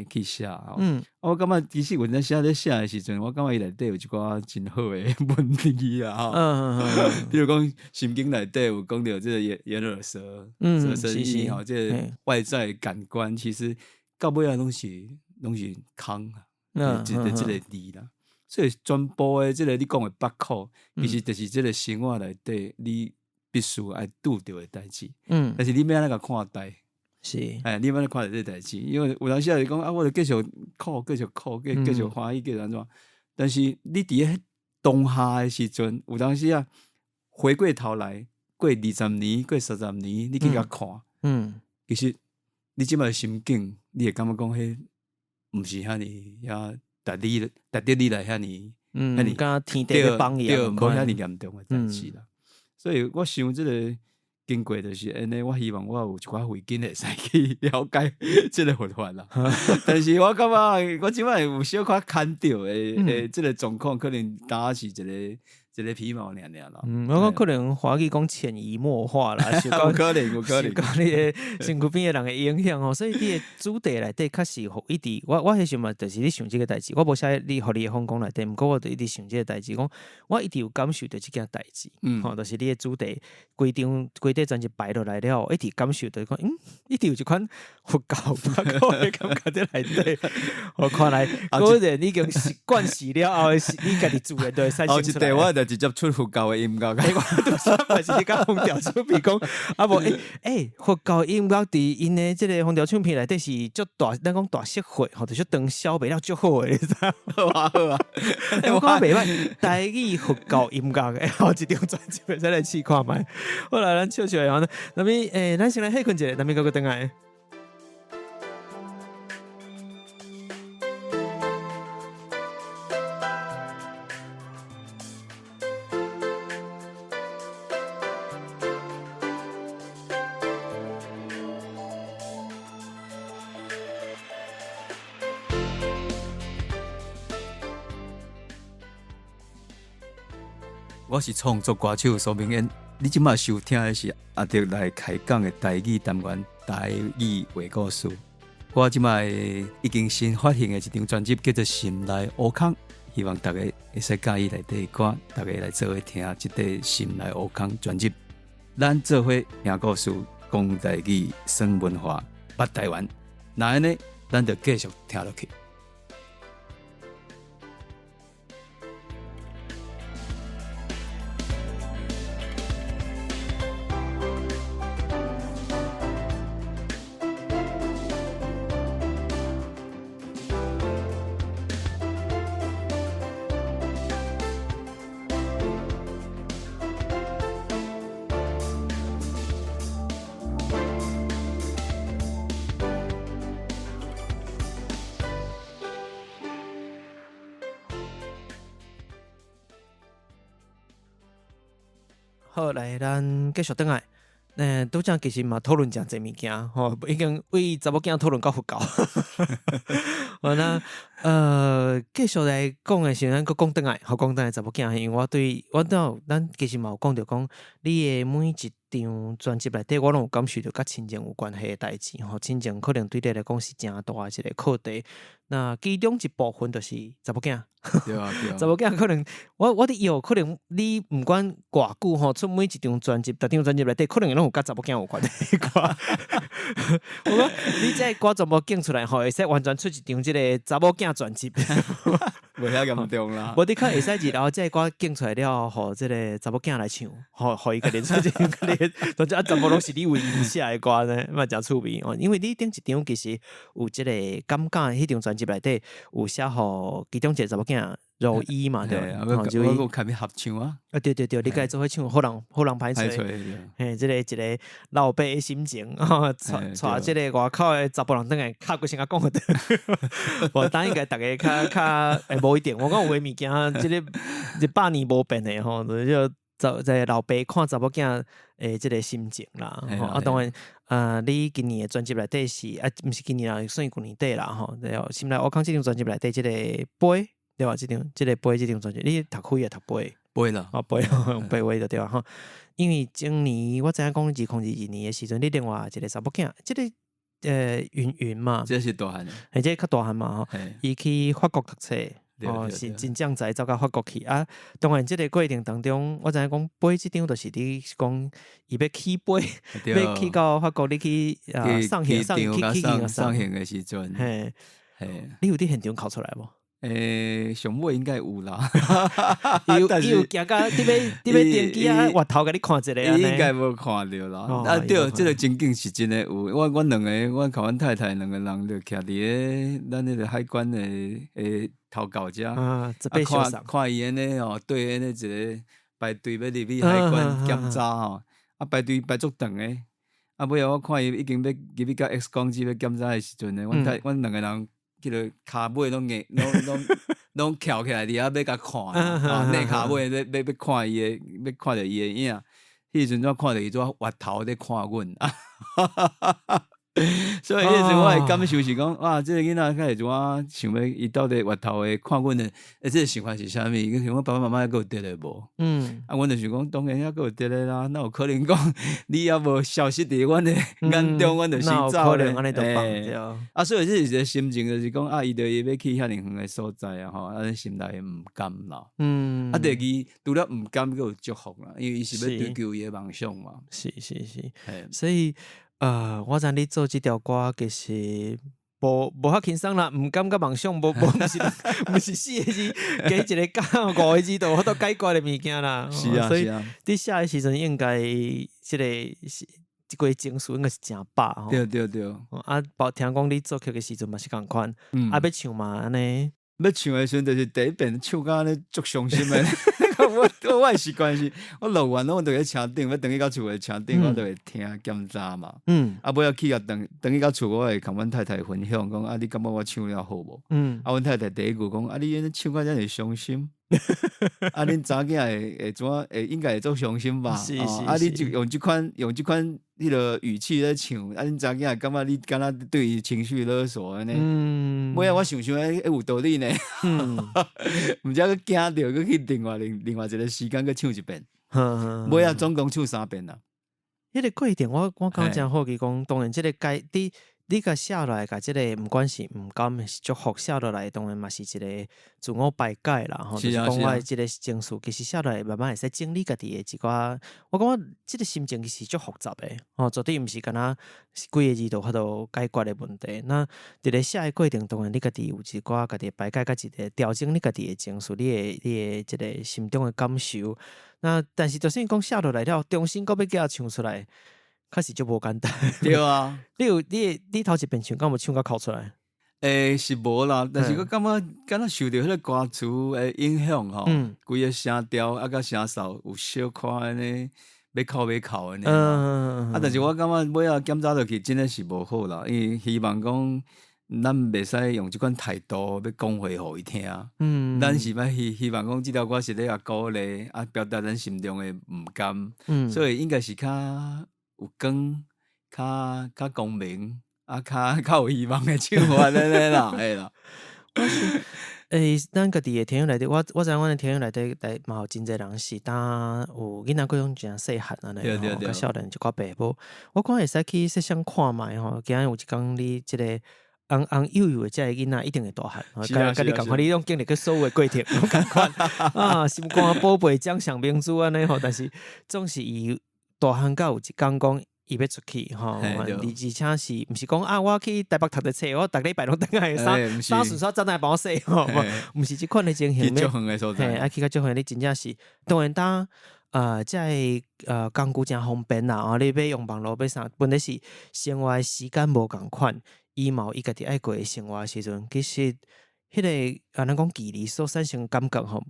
去写。我感觉其实文在写的时阵，我感觉伊内底有一寡真好的文字啊。比如讲心经内底有讲到这个眼耳舌身意，这个外在感官，其实到尾啊拢是空啊，这个字啦。所以全部的这个你讲的八苦，其实就是这个生活内底你必须爱拄到的代志。但是你要安怎看待？是，你要安怎看待这代志？因为有当时是讲我就继续苦，继续欢喜，继续安怎？但是你伫咧当下的时阵，有当时回过头来，过20年，过30年，你去甲看，其实你即摆心境，你会感觉讲，迄毋是遐尼值得你来遐尼，甲天地的榜样，无遐尼严重的代志啦。所以我想即个经过就是安尼，我希望我有一寡回根会使去了解即个佛法啦。但是我感觉我即摆有小可牵到的即个状况，可能单是一个皮毛尔啦。我讲可能华语讲潜移默化啦，有可能，受到你的身躯边的人的影响所以你的主题内底确实一直我迄时嘛，就是你想即个代志，我无写你互你的访讲内底，毋过我就一直想即个代志，讲我一直有感受到即件代志，就是你的主题规底专辑摆落来了，一直感受到讲，一直有一款佛教的感觉在内底。我看来果然已经习惯死了后，你家己自然就会产生出来。我就直接出佛教的音乐，我拄则嘛是甲风调唱片讲，无佛教音乐伫因的即个风调唱片内底是足大，咱讲大适合，就是长销卖了足好诶，你知道？好啊，我讲袂歹，台语佛教音乐诶，后一张专辑会使来试看觅。好啦，咱笑笑诶，那边咱先来休困一下，那边个等来。我是创作歌手苏明恩，你即马收听的是阿德来开讲的台语单元台语话故事。我即马已经新发行的一张专辑叫做《心内乌空》，希望大家会使介意内底的歌，大家来做伙听这个《心内乌空》专辑。咱做伙听故事，讲台语，耍文化，捌台湾。那安尼，咱就继续听落去。好，来，咱继续倒来。拄则其实嘛讨论诚侪物件，已经为查某囝讨论到佛教。好，那继续来讲的是，咱搁讲倒来，讲倒来查某囝，因为咱其实嘛有讲到讲，你的每一张专辑内底，我拢有感受到甲亲情有关系的代志。亲情可能对你来讲是诚大的一个课题。那其中一部分就是查某囝。对啊，查某囝可能我伫有可能你毋管偌久吼，出每一张专辑，逐张专辑内底可能拢有甲查某囝有关的歌。我讲你这歌全部拣出来吼，会使完全出一张即个查某囝专辑。无遐严重啦。无的确会使日后这歌拣出来了，互即个查某囝来唱，互伊个连出一张个咧，反正全部拢是你为伊写的歌呢，嘛真趣味哦。因为你顶一张其实有即个感觉，迄张专辑内底有写互其中一个查某囝。柔伊嘛，对吧？我看你合唱啊！对，你该做伙唱，好人歹吹。嘿，即个一个老爸的心情，带即个外口的查甫人等下卡过先讲得。我当应该大家较无一点，我讲有诶物件，即个100年无变的吼，就在老爸看查某囝诶，即个心情啦。当然，你今年的专辑内底是毋是今年啦，算旧年底啦吼。对，心内我看即张专辑内底即个杯。对吧？即个背即张专辑，你读开也读背啦，背话就对啊吼。因为今年我知影讲2022年的时阵，你另外一个查某囝，即个云嘛，这是大汉，而且较大汉嘛吼，伊去法国读册，是真正在走到法国去啊。当然，即个过程当中，我知影讲背即张就是你讲伊要起飞，要去到法国，你去上线的时阵，嘿，你有伫现场考出来无？上尾应该有啦，伊有行到你要电机啊，外头甲你看一个啊，应该无看着啦。对，这个真景是真诶有。我两个，我甲阮太太两个人就徛伫咱迄个海关诶头高遮看伊安尼哦，对安尼一个排队要入去海关检查吼，排队排足长诶。尾我看伊已经要入去甲 X 光机要检查诶时阵呢，阮两个人。迄个骹尾拢翘起来，伫遐要甲看，内骹尾要看伊诶，要看着伊诶影。迄时阵我看着伊做滑头咧看阮，所以迄时阵我诶感受是讲，哇，即个囡仔开始怎啊想要伊到底滑头诶看阮诶，即个想法是啥物？伊想我爸爸妈妈还佫有得咧无？阮就想讲，当然还佫有得咧啦，哪有可能讲你也无消失伫阮诶眼中，阮就洗走咧。所以这是一个心情，就是讲伊就要去遐尼远诶所在啊，吼，心内毋甘啦。第二除了毋甘，佫有祝福啦，因为伊是要追求伊诶梦想嘛。是，所以。我知你做即条歌其实无遐轻松啦，毋甘甲梦想，毋是4个字，加一个5个字都都解决的物件啦。是啊，所以你写的时阵应该即个情绪应该是真饱吼。对。听讲你做曲的时阵嘛是共款，要唱嘛安尼。要唱的时阵，就是第一遍唱到安尼足伤心的。我诶习惯是，我录完我就喺车顶，要等去到厝诶车顶，我就会听检查嘛。尾要去等去到厝，我会甲阮太太分享，讲你感觉我唱了好无？阮太太第一句讲你安尼唱到遮尔伤心。恁查囝会怎会应该会做伤心吧？是。你就用即款迄个语气咧唱，恁查囝感觉你敢若对伊情绪勒索安尼。尾我想有道理呢。毋则佮惊着，佮去另外一个时间佮唱一遍。尾总共唱3遍啦。迄个过程我感觉真好奇讲，当然即个你甲写落来，甲即个毋管是毋甘是祝福写落来，当然嘛是一个自我排解啦。吼，就是讲我即个情绪，其实写落来慢慢会使整理家己的一寡。我感觉即个心情其实足复杂的，绝对毋是干那几个字就法度解决的问题。那伫咧写的过程当然你家己有一寡家己排解，甲一个调整你家己的情绪，你的即个心中的感受。那但是就算讲写落来了，重新搁要叫唱出来。开始就无简单，对啊。你头一遍唱，敢无唱甲哭出来？是无啦，但是我感觉敢若受到迄个歌词诶影响吼，规个声调甲声哨有小可安尼要哭安尼。但是我感觉尾仔检查落去真诶是无好啦，因为希望讲咱袂使用即款态度要讲话互伊听。咱是要希望讲即条歌是咧鼓励表达咱心中诶毋甘。所以应该是较有光，较光明，较有希望的唱法安尼啦，嘿啦。咱家己的听友内底，我知阮的听友内底嘛有真侪人是当有囡仔嗰种真细汉安尼，甲少年一寡爸母，我看会使去设想看觅吼。今日有一工你即个红幼幼的这个囡仔一定会大汉。跟你讲话，你用经历个所有的过程，赶快啊，心肝宝贝掌上明珠安尼吼，但是总是伊大汉到有一天讲伊要出去吼，而且是毋是讲啊，我去台北读的册，我逐礼拜拢等下三顺刷真来帮我洗吼，毋是即款的情形。去足远的所在，去到足远，你真正是当然当。这工具真方便啦，你要用网络要啥？问题是生活时间无共款，伊嘛有伊家己爱过的生活时阵，其实迄个咱讲距离所产生感觉吼，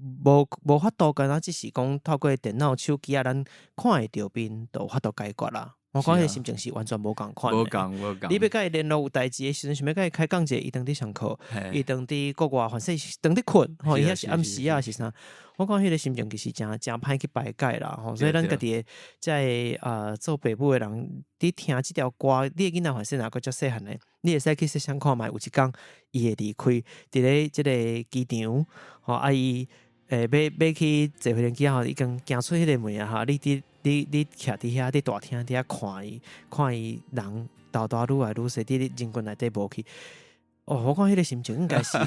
无法度干那只是讲透过电脑、手机啊，咱看会着面，就有法度解决啦。我讲迄个心情是完全无共款。无共。你要甲伊联络有代志的时阵，想要甲伊开讲者，伊当伫上课，伊当伫国外，反正当伫困，吼，伊遐是暗时啊是啥？我讲迄个心情其实真歹去排解啦，吼，所以咱家己在做爸母的人，伫听即条歌，你的囡仔反正若个足细汉的，你会使去设想看觅，有一天伊会离开，伫咧即个机场，吼，啊伊要去坐飞机吼，伊刚行出迄个门啊，哈，你伫徛伫遐，伫大厅伫遐看伊人豆愈来愈细，伫人群内底无去。哦，我讲迄个心情应该是，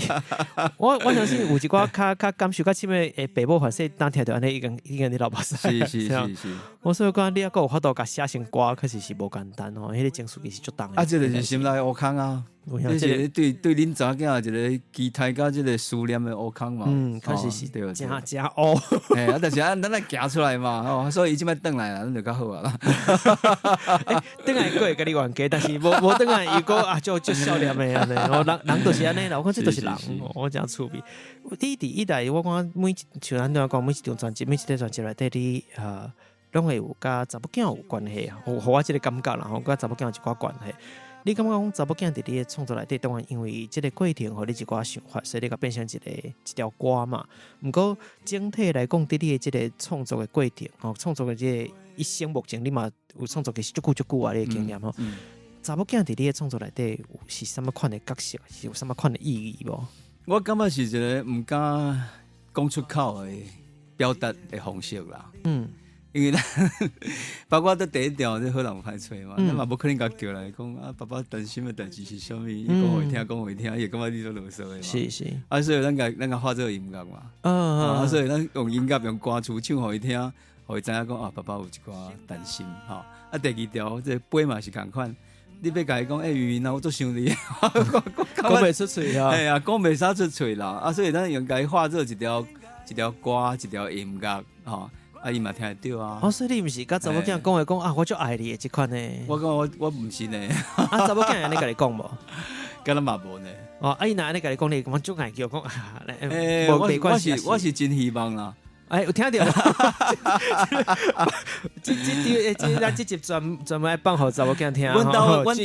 我相信有一寡较感受较深的爸母，反正当听到安尼，已经你老爸是。是。我所以讲，你还有法度甲写成歌，确实是无简单哦。迄个情绪其实足重的。这个是心内乌空啊。这是对恁查囝一个期待甲即个思念的乌空嘛。确实是对，真乌。但是咱来行出来嘛，所以伊即摆转来啦，咱就较好啊啦。转来过会甲你冤家，但是无转来伊个啊，就笑脸的安尼。人就是安尼啦，我讲这都是人，我真趣味。你伫一代，我讲每像咱怎讲，每一张专辑，每一张专辑内底你拢会有甲查某囝有关系，互我即个感觉啦，吼，甲查某囝有一寡关系。你感觉讲查某囝伫你的创作内底，当然因为即个过程互你一寡想法，所以你甲变成一条歌嘛。毋过整体来讲，伫你的即个创作的过程，吼，创作的即个一生目前你嘛有创作其实足久啊，你的经验吼。查某囝伫你的创作内底是啥物款的角色，是有啥物款的意义无？我感觉是一个毋敢讲出口的表达的方式啦。因为咱包括在第一条这好人歹找嘛，咱嘛无可能甲叫来讲啊，爸爸担心的代志是啥物？伊讲互伊听，伊会感觉你都啰嗦的嘛。是。所以咱甲画这个音乐嘛。所以咱用音乐用歌词唱互伊听，互伊知影讲啊，爸爸有一寡担心吼。第二条这杯嘛是共款，你要甲伊讲语言啊，我做想你，讲袂出嘴啊。讲袂啥出嘴啦。所以咱用甲伊画做一条歌，一条音乐吼。伊嘛听得到啊！所以你毋是甲查某囝讲话讲啊，我足爱你的即款呢？我讲我毋是呢。查某囝安尼甲你讲无？敢若嘛无呢？伊若安尼甲你讲，你足爱叫讲我是真希望啦。有听到？咱这集专门爱放互查某囝听。阮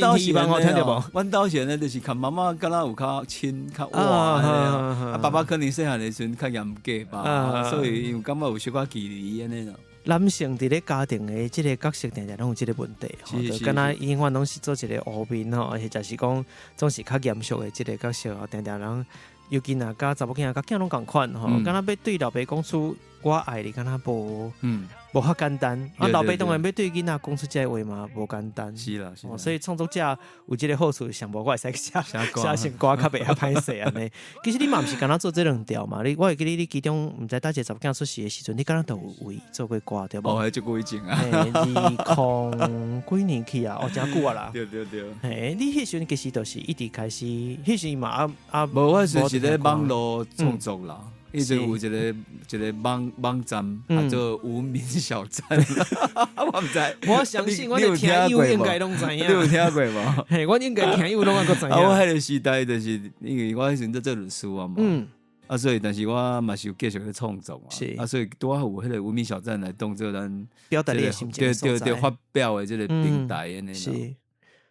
兜希望听到无？阮兜现在就是看妈妈敢若有较亲较活，爸爸可能细汉的时阵较严格吧，所以有感觉有小可距离安尼啦。男性伫咧家庭的即个角色，常常拢有即个问题，就敢若永远拢是做一个乌面吼，而且就是讲总是较严肃的即个角色，常常人。尤其若甲查某囝、甲囝拢共款吼，敢若要对老爸讲出我爱你，敢若无遐简单。老爸当然要对囡仔讲出这个话嘛，无简单。是啦，所以创作者有即个好处，上无我会使写成歌，较袂遐歹势安尼。其实你嘛毋是敢若做这两条嘛，我会记你其中毋知搭一个查某囝出世的时阵，你敢若都有为做过歌对无？这久以前啊，20几年去啊，真久啊啦。对。你迄时阵其实就是一直开始，迄时嘛无我是咧网络创作啦。一直有一个网站叫做无名小站，我唔知。我相信我的听友应该拢知影。你有听过无？我应该听友拢还知影。我迄个时代就是因为我迄阵在做律师啊嘛，所以但是我嘛是有继续咧创作嘛，所以拄好有迄个无名小站来当做咱表达你的心情所在，对发表的这个平台安尼。是，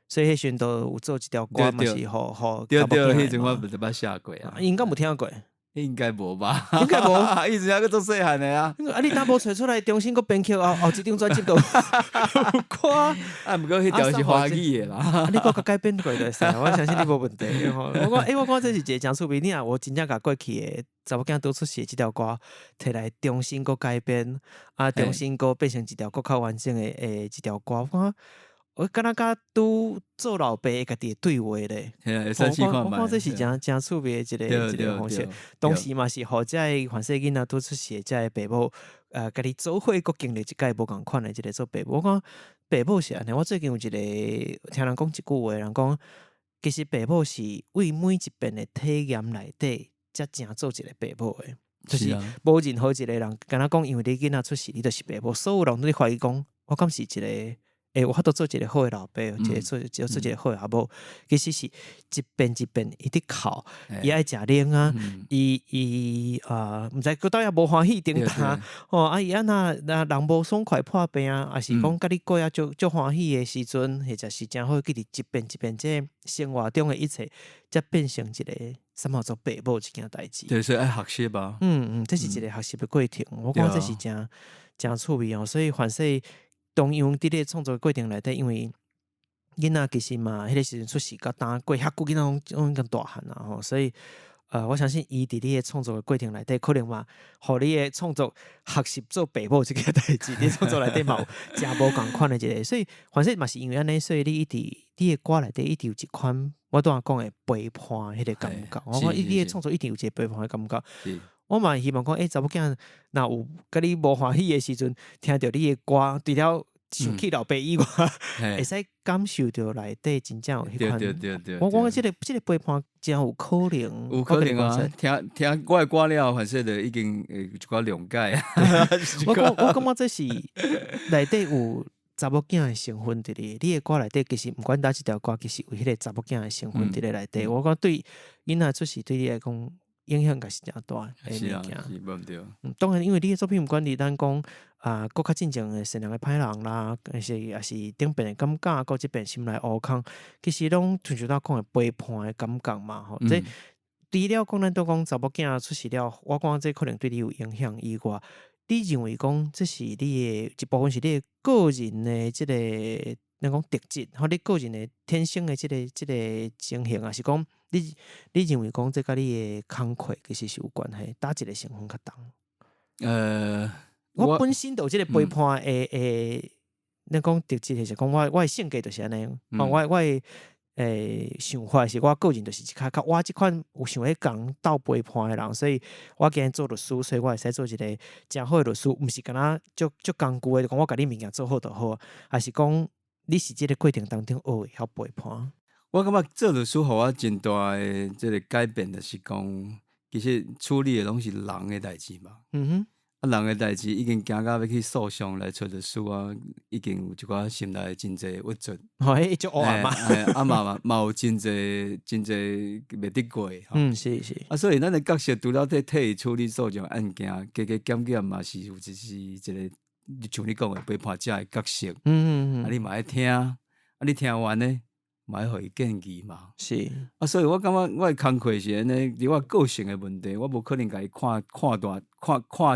所以迄时阵都有做一条歌嘛是好。对，迄阵我唔捌写过啊，应该冇听过。应该无吧？应该无，一直还个做细汉的啊！你若无找出来，重新个编曲后一张专辑都有歌。不过迄条是华语的啦。你个改编过就使，我相信你无问题。我讲这是一个真趣味，你若我真正甲过去的查某囝多出世这条歌，摕来重新个改编，重新个变成一条更较完整的一条歌。我敢若甲拄做老爸家己对话咧，会使试看觅。我讲这是真趣味的一个方式。同时嘛是互遮凡细囡仔拄出世，遮个爸母家己做伙佫经历一届无共款的即个做爸母。我讲爸母是安尼，我最近有一个听人讲一句话，人讲其实爸母是为每一遍的体验内底，才正做一个爸母的。就是无任何一个人敢若讲，因为你囡仔出世，你就是爸母。所有人都怀疑讲，我敢是一个。我法度做一个好的老爸，做一个好的阿母，其实是一遍一遍一直哭，伊爱食奶啊，伊毋知佮倒也无欢喜顶他，伊安那人无爽快破病啊，也是讲甲你过啊足欢喜的时阵，或者是真好，记伫一遍一遍这生活中的一切，才变成一个什么做爸母一件代志。就是爱学习吧。这是一个学习的过程。我讲这是真趣味哦，所以凡是。同样伫咧创作的过程内底，因为囡仔其实嘛，迄个时阵出世，甲当过遐久囡仔拢咁大汉啊，吼，所以我相信伊伫你的创作的过程内底，可能嘛，互你的创作学习做爸母这个代志，你创作内底嘛有真无共款的一个，所以反正嘛是因为安尼，所以你一直你的歌内底一直有一款我拄仔讲的陪伴迄个感觉，我讲你的创作一定有一个陪伴的感觉。我嘛希望讲，查某囝若有甲你无欢喜的时阵，听到你的歌，除了想起老爸以外，会使感受到内底真正有迄款。对。我讲即个陪伴真有可能。有可能啊！听我的歌了，反正就已经一寡谅解啊。我感觉这是内底有查某囝的成分伫咧。你的歌内底其实毋管哪一条歌，其实有迄个查某囝的成分伫咧内底。我讲对囡仔出世对你来讲。影响也是真大诶物件，当然，因为你的作品毋管你咱讲搁较真正诶善良诶歹人啦，也是顶边诶感觉，搁即边心内乌空，其实拢像咱讲诶陪伴诶感觉嘛吼。这除了讲咱都讲查某囝出世了，我讲这可能对你有影响以外，你认为讲这是你诶一部分是你个人诶即个咱讲特质，或你个人诶天生诶即个情形，还是讲？你认为讲这甲你的工课其实是有关系，哪一个成分较重？我本身就即个陪伴的咱讲特质，就是讲我的性格就是安尼，我的想法是我个人就是较我即款有想要讲斗陪伴的人，所以我今日做律师，所以我会使做一个真好的律师，毋是敢若足工具的，讲我甲你物件做好就好，还是讲你是即个过程当中学会晓陪伴。我感觉做律师，互我真大诶，即个改变，就是讲，其实处理诶拢是人诶代志嘛。人诶代志已经行到要去诉讼来找律师啊，已经有一寡心内真侪郁卒。迄种嘛有真侪未得过。是。所以咱诶角色除了替伊处理诉讼案件，加检验嘛是有就是一个，像你讲诶陪伴者诶角色。你嘛爱听，你听完呢？嘛要互伊建议嘛，是所以我感觉我的工课是安尼，伫我个性的问题，我无可能甲伊看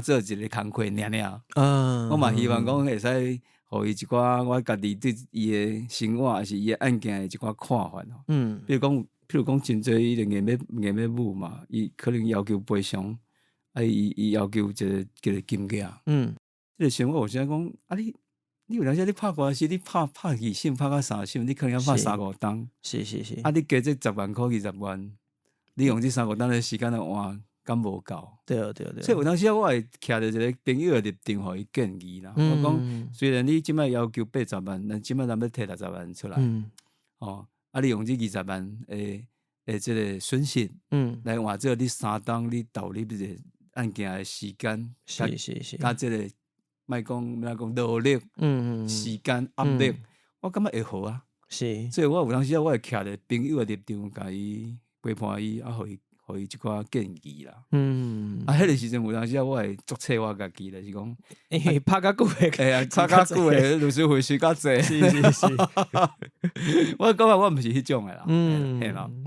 做一个工课尔。我嘛希望讲会使互伊一寡我家己对伊的生活，还是伊的案件的一寡看法。譬如讲，真侪伊就硬要舞嘛，伊可能要求赔偿，伊要求一个叫做金额。这个生活有时讲你有当时你拍官司，你拍2审，拍到3审，你可能要拍3-5档。是。你加这10万块、20万，你用这3-5档的时间来换，敢无够？对。所以有当时我会徛着一个朋友的立场，互伊建议啦。我讲，虽然你即摆要求80万，但即摆咱要摕60万出来。你用这20万诶这个损失，来换这你3档你投入这个案件的时间，是。加这个。莫讲努力，时间压力，我感觉会好啊。是，所以我有当时我会徛咧朋友的立场，甲伊陪伴伊，互伊一寡建议啦。迄个时阵有当时我会作测我家己，就是讲，拍较久的，拍较久的律师费税较济。是。我感觉我毋是迄种的啦。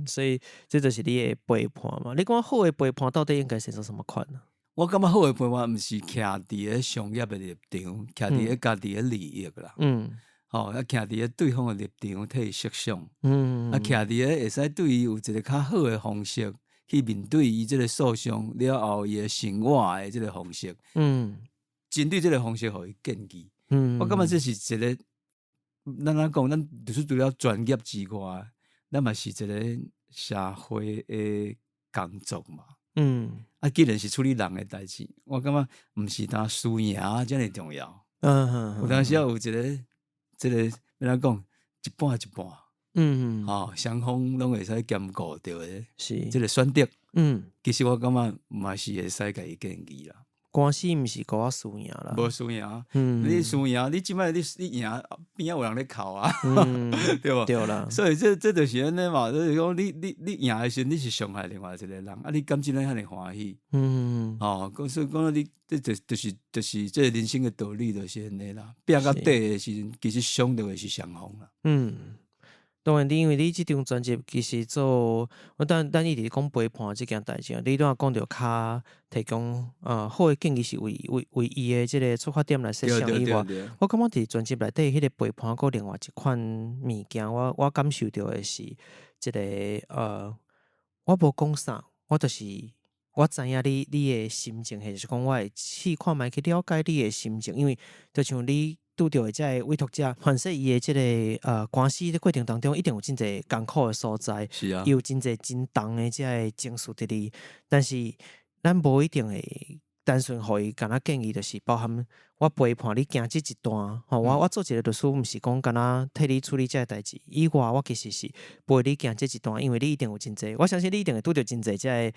所以这就是你的陪伴嘛。你讲好的陪伴到底应该是做什么款呢？我感觉好的陪伴毋是徛伫咧商业的立场，徛伫咧家己的利益啦。徛伫咧对方的立场替伊设想。徛伫咧会使对伊有一个较好的方式去面对伊即个诉讼了后伊的生活的即个方式。针对即个方式，互伊建议。我感觉这是一个咱讲，咱就是除了专业之外，咱嘛是一个社会的工作嘛。既然是处理人的代志，我感觉毋是单输赢遮尔重要。有当时有一个，这个要怎讲，一半一半。双方拢会使兼顾到的。是。这个选择，其实我感觉嘛是会使甲伊建议啦。官司毋是讲输赢啦，无输赢。你输赢，你即摆你赢，边仔有人咧哭啊，对无？对啦。所以这就是安尼嘛，就是讲你赢的时候，你是伤害另外一个人，啊，你敢真咧遐尼欢喜？所以讲你这就是这人生的道理，就是安尼啦。拼到底的时阵，其实伤到的是双方啦。当然，因为你即张专辑其实做，咱一直讲陪伴即件代志，你拄仔讲着较提供好的建议是为伊的即个出发点来设想以外，我感觉伫专辑内底迄个陪伴，搁另外一款物件，我感受到的是即个我无讲啥，我就是我知影你的心情，或者是讲我会去看觅去了解你的心情，因为就像你。拄着的这委托者，反正伊的这个官司的过程当中，一定有真侪艰苦的所在，是啊，有真侪真重的这个情绪伫哩。但是咱无一定会单纯互伊干那建议，就是包含我陪伴你行即一段。我做一个律师，毋是讲干那替你处理这个代志，以外我其实是陪你行即一段，因为你一定有真侪，我相信你一定会拄着真侪这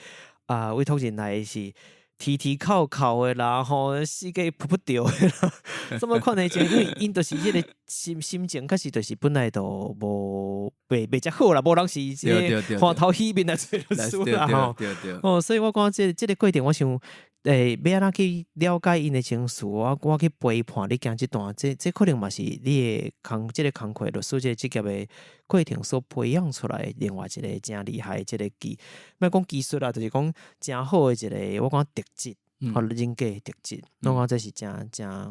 个委托人来是。提靠的啦，世界扑不着的啦，什么款的情，因为因就是迄个心情，确实就是本来就无袂遮好啦，无人是即个看头起面来做律师啦吼。所以我讲这个过程，我想要安怎去了解因的情绪，我去陪伴你行这段，这可能嘛是你的这个工课律师这个职业的过程所培养出来的另外一个真厉害的这个莫讲技术啦，就是讲真好的一个我讲特质，人格的特质。我讲这是真，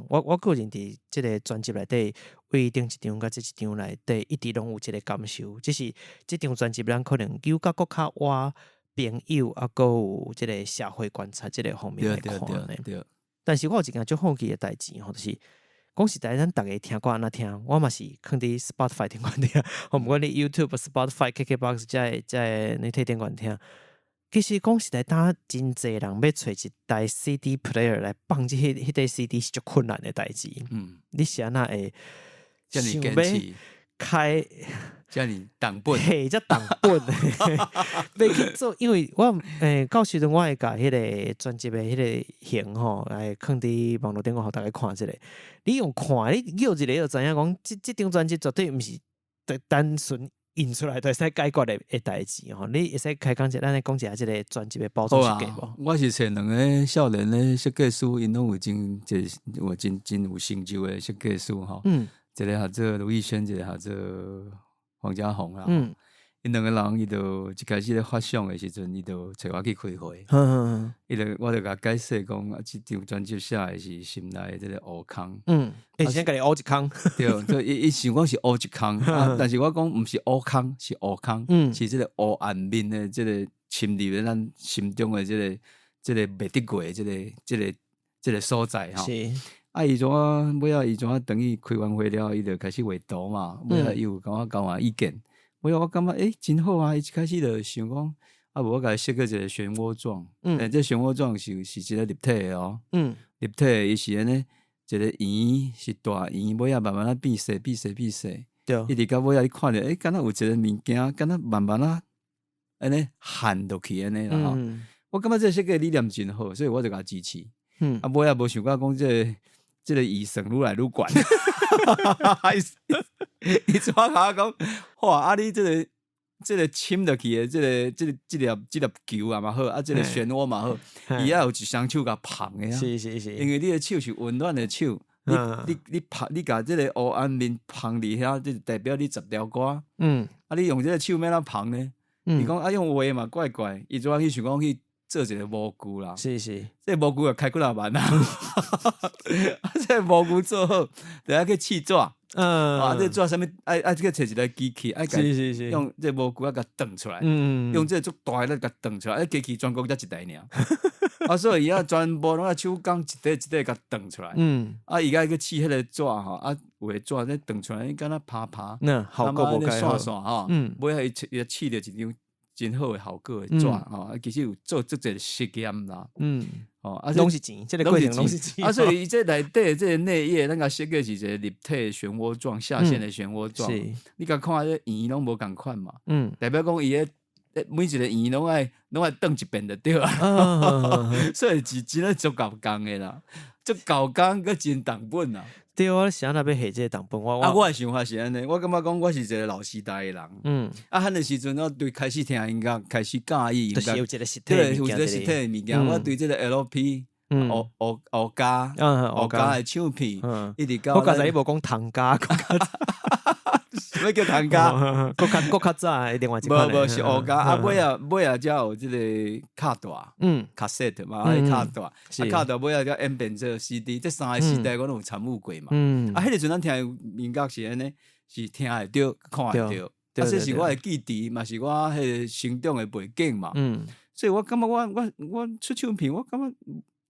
我个人伫这个专辑内底，为顶一张甲这一张内底，一直拢有一个感受，只是这张专辑咱可能有甲搁较活。朋友啊，搁有即个社会观察即个方面来看呢。但是我有一件足好奇的代志吼，就是讲实在，咱逐个听歌安那听，我嘛是放伫 Spotify 顶管听，毋管你 YouTube、Spotify、KKBox 在你听顶管听。其实讲实在，当真侪人要找一台 CD player 来放迄台 CD 是足困难的代志。你是安那会想要开？遮尔重本，嘿，遮重本，要去做，因为我到时阵我会甲迄个专辑的迄个型吼，来放伫网络顶，互大家看一下。你用看，你叫一个就知影讲，这张专辑绝对毋是单纯印出来就会使解决的代志吼。你会使开讲者，咱来讲一下这个专辑的包装设计无？我是找两个少年的设计师，因拢有真有成就的设计师吼。一个合作卢艺轩，一个合作黄家宏啦。因两个人，伊就一开始咧发想的时阵，伊就找我去开会。我就甲解释讲，这张专辑写的是心内的这个乌空。先甲你乌一空。对，伊想讲是乌一空，但是我讲毋是乌空，是乌空，是这个黑暗面的这个侵入咧咱心中的这个袂得过的这个所在吼。伊怎尾仔伊怎等于开完会了，伊就开始画图嘛。尾仔伊有甲我意见，尾仔我感觉真好啊！伊一开始就想讲，无我甲伊设计一个漩涡状。这漩涡状是一个立体的哦。立体的伊是安尼，一个圆是大圆，尾仔慢慢变细。对。一直到尾仔你看着，敢若有一个物件，敢若慢慢安尼陷落去安尼啦吼。我感觉这设计理念真好，所以我就甲支持。尾仔无想到讲这个医生愈来愈悬，伊怎甲我讲？哇！你这个侵落去的这粒球啊嘛好，这个漩涡嘛好，伊也有一双手甲捧的啊。是。因为你的手是温暖的手，你捧，你甲这个黑暗面捧伫遐，就代表你十条歌。你用这个手要怎捧呢？伊讲用画嘛怪，伊怎去想讲去？做一个模具啦，是，这模具也开几若万啊！这模具做好，就要去试纸。这纸啥物？爱去找一个机器，是用这模具甲断出来。用这足大个甲断出来，机器全国才一台尔。啊，所以伊啊全部拢啊手工一块一块甲断出来。啊，伊个去试迄个纸吼，啊，有个纸咧断出来，敢若拍拍，效果无介好。线吼，尾仔伊试着一张真好诶效果诶纸吼，其实有做足侪实验啦。拢是钱，这个过程拢是钱。啊，所以伊这内底这个内叶，咱甲设计是一个立体漩涡状、下陷的漩涡状。你甲看这圆拢无共款嘛？代表讲伊个每一个圆拢爱转一遍就对啊。所以是真诶足够工诶啦，足够工佮真重本啦。对，我想那边下这个重本，我诶想法是安尼，我感觉讲我是一个老时代诶人。迄个时阵我对开始听音乐，开始介意音乐，就是有一个实体诶物件。我对这个 LP。欧家的唱片，一直到我刚才无讲唐家，什么叫唐家？国较早另外一款。无是欧家，啊尾啊才有即个卡带，cassette 嘛，卡带，卡带尾啊才演变做 CD， 这三个时代我拢有参与过嘛。迄个阵咱听音乐是安尼，是听会着，看会着，啊，这是我的记忆，嘛是我迄个成长的背景嘛。所以我感觉我出唱片，我感觉。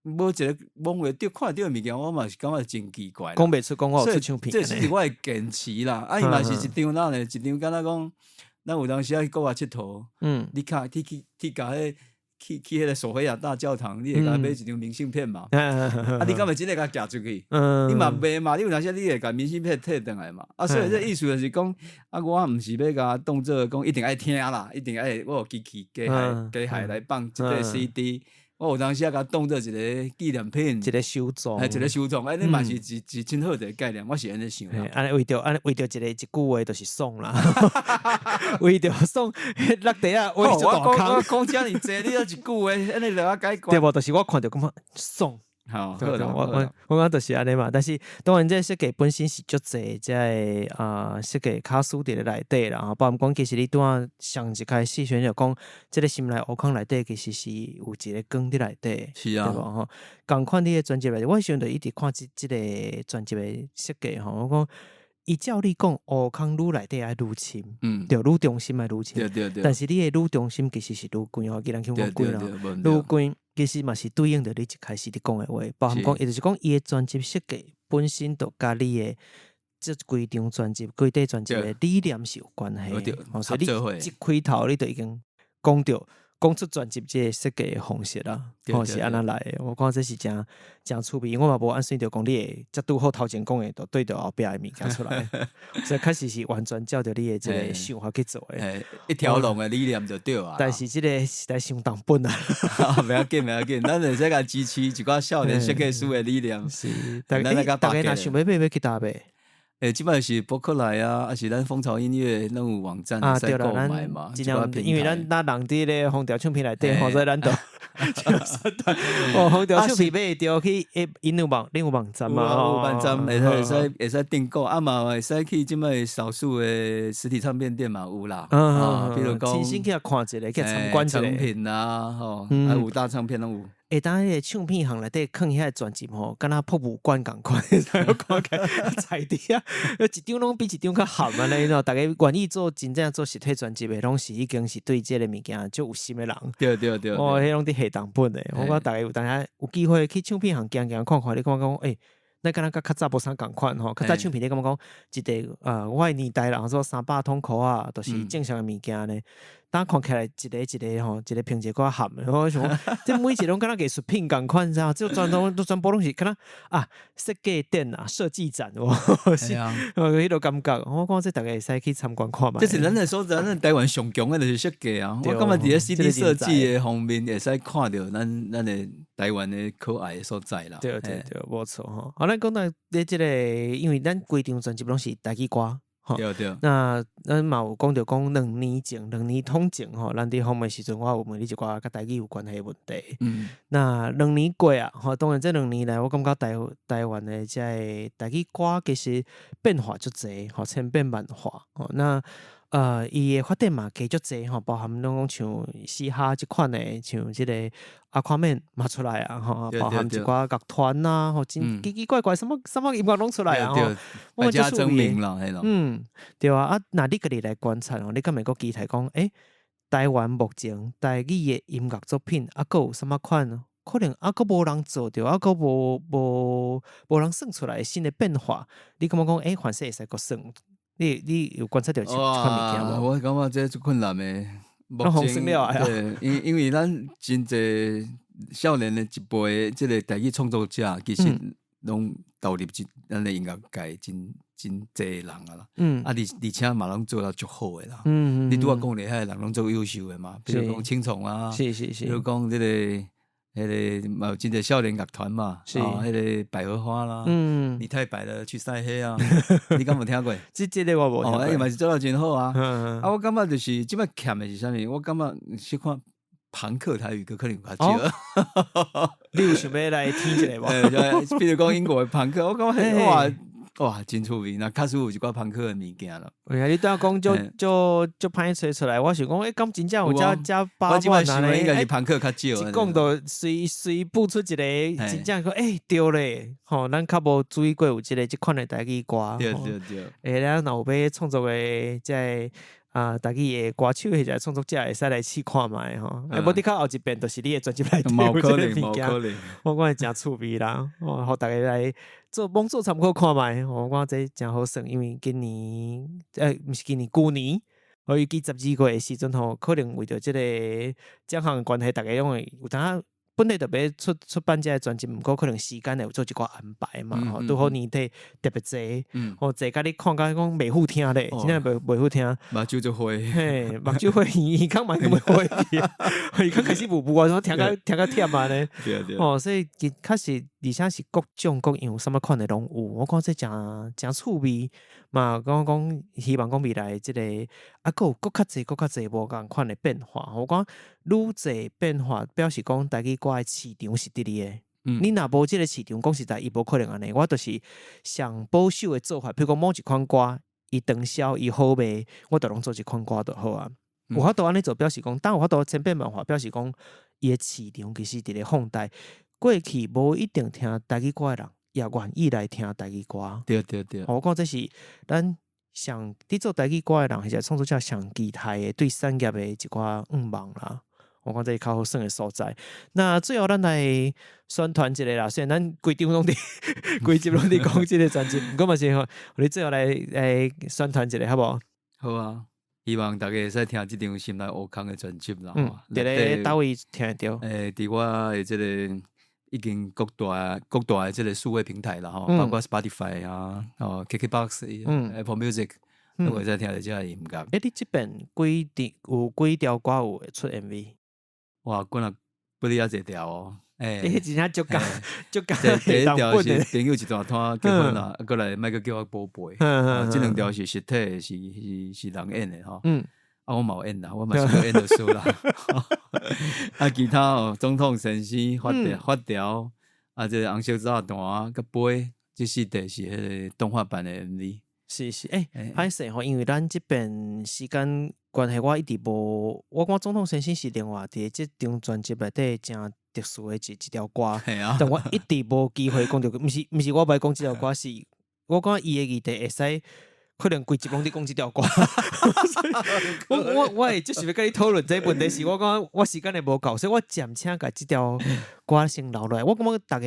无一个摸会着、看会着物件，我嘛是感觉真奇怪。讲袂出讲我有出唱片，这是我的坚持啦。啊，伊嘛是一张咱一张，敢若讲，咱有当时啊去国外佚佗，你甲去甲迄去迄个索菲亚大教堂，你会甲买一张明信片嘛？啊，你敢会真个甲寄出去？你嘛卖嘛？你有当时你会甲明信片摕转来嘛？啊，所以这意思就是讲，啊，我毋是要甲当做讲一定爱听啦，一定爱我有机器机械来放一个 CD。我有当时啊，甲当做一个纪念品，一个收藏，一个收藏。你嘛是真好一个概念，我是安尼想。安尼为着一句话，就是爽啦。为着爽，落地啊，为着大坑。我讲遮尔济，你有一句话，安尼就我解决。对无？就是我看着感觉爽。好，我讲就是安尼嘛，但是当然这设计本身是足济即个设计卡数伫咧内底啦，包含讲其实你拄仔上一开始选就讲，即个心内乌坑内底其实是有一个光伫内底，是啊，对无吼？共款你诶专辑内底，我想着一直看即个专辑诶设计吼，我讲伊照你讲乌坑愈内底爱愈深，对，愈中心爱愈深，对。但是你诶愈中心其实是愈贵吼，既然讲贵啦，愈贵。其实嘛是对应着你一开始你讲诶话，包含讲，也就是讲伊诶专辑设计本身就甲你诶这规张专辑、规底专辑诶理念是有关系。所以你一开头你就已经讲出专辑这个设计诶方式啦，是安那来诶。我讲这是真趣味，我嘛无按算着讲你会则拄好头前讲诶，就对着后壁诶物件出来。所以开始是完全照着你诶这个想法去做诶，一条龙诶理念就对啊。但是这个时代伤重本啊，袂要紧，咱就再甲支持一寡少年设计师诶理念。是，大家若想要去倒买。即摆是博客来啊，还是咱蜂巢音乐那有网站在购买嘛？因为咱人伫咧蜂巢唱片内底，所以咱都蜂巢唱片买着去因有网站嘛，有网站会使订购，啊嘛会使去即摆少数的实体唱片店嘛有啦，比如讲亲身去看一下，去参观一下，成品啊，吼，还有大唱片拢有。当迄个唱片行内底放遐专辑吼，敢若博物馆共款，看起彩滴啊，一张拢比一张较含啊咧，大家愿意真正做实体专辑的，拢是已经是对这个物件足有心的人。对，迄拢伫下重本的。我讲大家有当下有机会去唱片行行看看，你感觉讲咱敢若甲较早无啥共款吼，较早唱片你感觉讲一个我的年代人说300通箍啊，都是正常的物件咧。当看起来一个吼，一个评价较含的，我想这每一个拢敢若艺术品共款，知影？就全部拢是敢若设计展啊、设计展，是迄个感觉。我讲这大家会使去参观看嘛。这是咱来说，咱台湾上强的就是设计啊。我感觉伫咧 CD 设计的方面，会使看到咱的台湾的可爱的所在啦。对，无错吼。好，咱讲到咧这个，因为咱规张专辑拢是台语歌。对。那咱嘛有讲着讲2年通前吼，咱伫访问时阵，我有问你一寡甲台语有关系的问题。那2年过啊，吼，当然这2年来，我感觉台湾的这台语歌其实变化足济，吼，千变万化。那伊的发展嘛，加足济吼，包含拢像嘻哈即款的，像即个Aquaman 嘛出来啊，吼，包含一寡乐团呐，吼，真奇奇怪怪，什么音乐拢出来啊，吼，百家争鸣啦，迄种。对啊，那你家己来观察哦，你敢会期待讲，台湾目前台语的音乐作品，佫有什么款可能佫无人做着，佫无人算出来新的变化。你感觉讲，凡事会使佫算？你有观察到这款物件无？我感觉这最困难的。目前对，因为咱真侪少年的一辈，即个台语创作者，其实拢投入咱的音乐界真侪人啊啦。而且嘛拢做到足好的啦。你拄仔讲咧，遐人拢做优秀的嘛，比如讲青虫啊，比如讲即个。迄个嘛有真侪少年乐团嘛，迄个百合花啦，你太白了去晒黑啊，你敢有听过？这个我无听过。嘛是做到真好啊。我感觉就是即摆欠的是啥物？我感觉是看朋克台语歌可能有较少。你有想要来听一个无？比如讲英国的朋克，我感觉哇，真趣味！那确实有一寡朋克的物件咯。你拄仔讲就歹吹出来，我想讲，敢真正有加8万啊？应该是朋克较少。一讲到随步出一个，真正讲对咧，咱较无注意过有即款的台语歌。对。咱若有要创作的即台语的歌手或者创作者会使来试看卖吼。无你较后一遍，就是你的专辑内底有即个物件，我讲会真趣味啦。互大家来做参考看卖。我讲这真好算，因为今年毋是今年，旧年预计12月的时阵吼，可能为着即个奖项的关系，大家拢会有当本来特别出版这个专辑，毋过可能时间会有做一寡安排嘛，拄好年底特别济，坐甲你看甲讲袂好听咧，真正袂好听。目睭就花，嘿，目睭花，耳孔嘛咁花去，耳孔开始雾啊，什么听甲忝啊咧。对。所以确实，而且是各种各样什么款的拢有。我讲这真趣味嘛，讲希望讲未来这个佫较济无共款的变化。我讲愈济变化，表示讲台语歌的市场是伫你的。你若无即个市场，讲实在，伊无可能安尼。我就是上保守的做法，譬如讲某一款歌，伊长销，伊好卖，我就拢做一款歌就好啊。有法度安尼做，表示讲，当有法度千变万化，表示讲，伊的市场其实伫咧放大。过去无一定听台语歌的人，也愿意来听台语歌。对。我讲这是咱上伫做台语歌的人，或者创作者上期待的对产业的一寡望啦。我讲这是较好耍的所在。那最后咱来宣传一个啦，虽然咱规集拢伫讲即个专辑，不过嘛是吼，你最后来宣传一个好无？好啊，希望大家会使听即张心内乌空的专辑啦。伫咧倒位听得到？伫我的即个已经各大的即个数位平台啦，包括 Spotify 啊，KKBox、Apple Music。都会使听到这个音乐。你这边有几条歌有出 MV？ 哇，过来不哩啊侪条哦。真正足够。第一条是朋友一大摊结婚啦，过来莫个叫我宝贝。这两条是实体，是人演的吼。我冇演啦，我嘛是演就输啦。其他总统先生发条，这个红色炸弹甲杯，这4题是迄个动画版的 MV。是，歹势吼，因为咱这边时间关系，我一直无。我讲总统先生是另外伫这张专辑内底真特殊的一条歌，但我一直无机会讲到。毋是我袂讲这条歌，是我讲伊的议题会使，可能规集拢伫讲这条歌。我会就是要跟你讨论这个问题，是我讲我时间会无够，所以我暂且甲这条歌先留落来。我感觉大家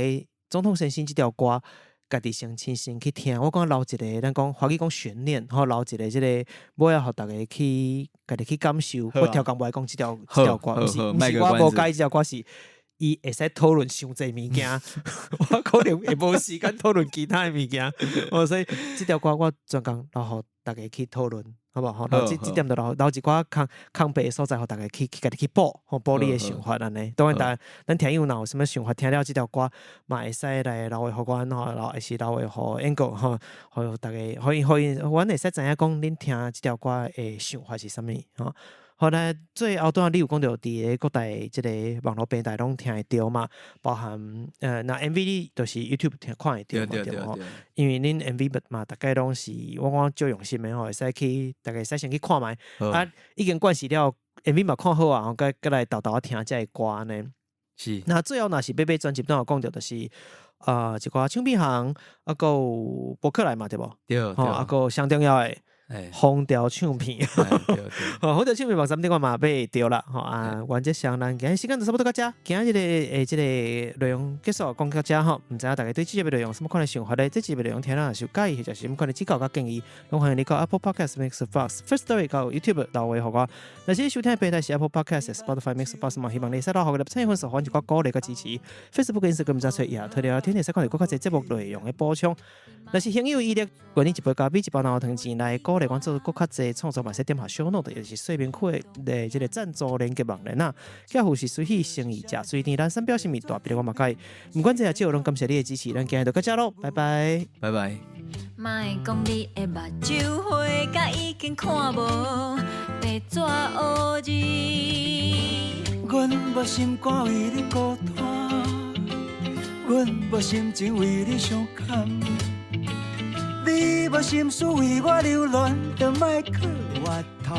总统先生这条歌。家己先亲身去听，我讲留一个，咱讲华语讲悬念，留一个即个，我要互大家去家己去感受。我调讲不爱讲这条歌，毋是我无介意这条歌，是伊会使讨论伤济物件，我可能会无时间讨论其他的物件。所以这条歌我专讲留互大家去讨论，好不好？这点就留一寡空白的所在，互大家去家己去补你的想法安尼。当然，咱听友若有什么想法，听了这条歌，嘛会使来留互阮还是留互 Angle 互大家可以，阮会使知影讲恁听这条歌的想法是啥物后来最后段你有讲到伫个各大即个网络平台拢听会到嘛，包含那 MV 你就是 YouTube 看会到嘛，对。因为恁 MV 嘛，大概拢是我讲最用心的会使去大家使先去看卖。已经惯势了 MV 嘛看好啊，佮来豆听这个歌呢。是。那最后若是买专辑，咱有讲到就是一寡唱片行，有博客来嘛，对无？对。有上重要的。红调唱片，红调唱片网站顶我嘛买着啦，吼啊，原则上咱今日时间就差不多到这，今日的这个内容结束讲到这吼，唔知影大家对这集的内容什么款的想法咧？这集的内容听了有介意或者是什么款的指教甲建议，拢欢迎你到 Apple Podcast、Mixbox、Firstory 到 YouTube 留言互我。那些收听的平台是 Apple Podcast、Spotify、Mixbox 嘛，希望你使到好嘅参与分数，或者鼓励甲支持。Facebook、Instagram 再出以下特聊天，使看到更加侪节目内容的补充。若是朋友意力，愿意一杯咖啡、一包脑糖钱来鼓励我做更较侪创作，嘛，使点下小note，也就是说明区的这个赞助连结网链啊。客户是随喜生意，食水甜，咱深表示面大，比如我嘛介。不管这下少，拢感谢你的支持，咱今日就到这咯，拜拜，拜拜。莫讲你的目睭花，甲已经看无白纸黑字。阮无心肝为你孤单，阮无心情为你伤感。你无心思为我流恋，就莫去回头。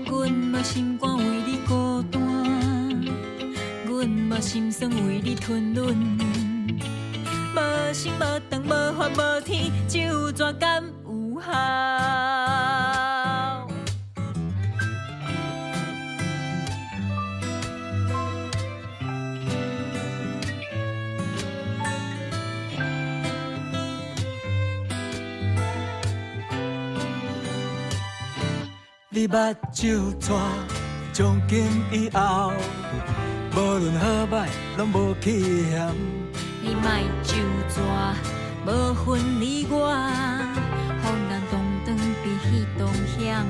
阮无心肝为你孤单，阮无心酸为你吞忍。无心无肠无法无天，就怎敢有效？你目睭纸，从今以后，无论好歹，拢无去嫌。你莫就蛇，无分你我，予咱同当比彼同乡。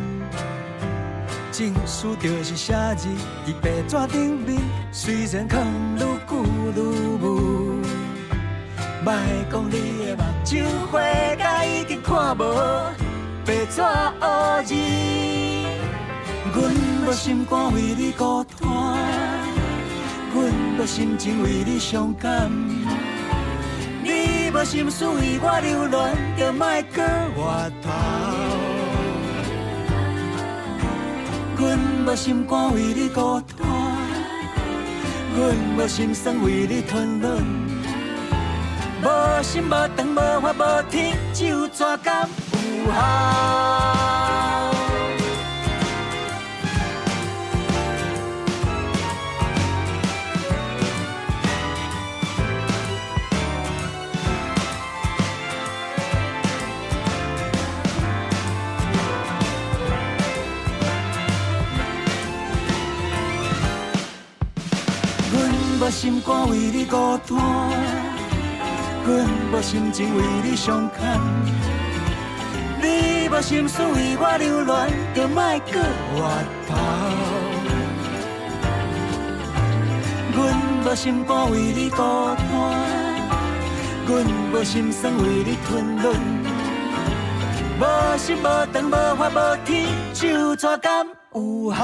情书就是写字伫白纸顶面，虽然藏愈久愈无。莫讲你的目睭花，甲已经看无白纸黑字。阮无心肝为你孤单，阮无心情为你伤感。你无心思为我流恋，就莫搁回头。阮无心肝为你孤单，阮无心酸为你吞忍。无心无肠无法无天，就怎敢有效？无心肝为你孤单，阮无心情为你伤感。你无心思为我流恋，就莫搁回头。阮无心肝为你孤单，阮无心酸为你吞忍。无心无肠无法无天，就怎敢有效？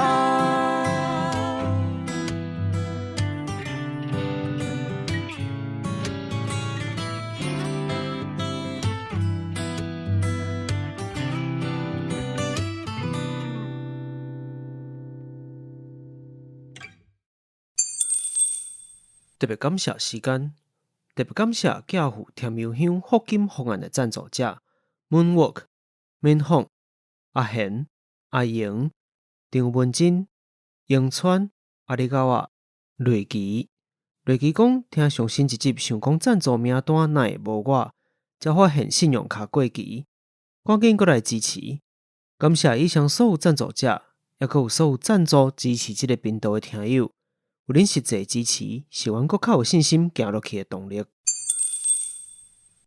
特别感谢时间，特别感谢教父甜苗香福金方案的赞助者 Moonwalk、敏凤、阿贤、阿莹、张文珍、永川、阿里高啊、瑞奇。瑞奇讲听上新一集，想讲赞助名单哪会无我，才发现信用卡过期，赶紧过来支持。感谢以上所有赞助者，也佮有所有赞助支持这个频道的听友。有恁实际支持，是阮搁较有信心行落去的动力。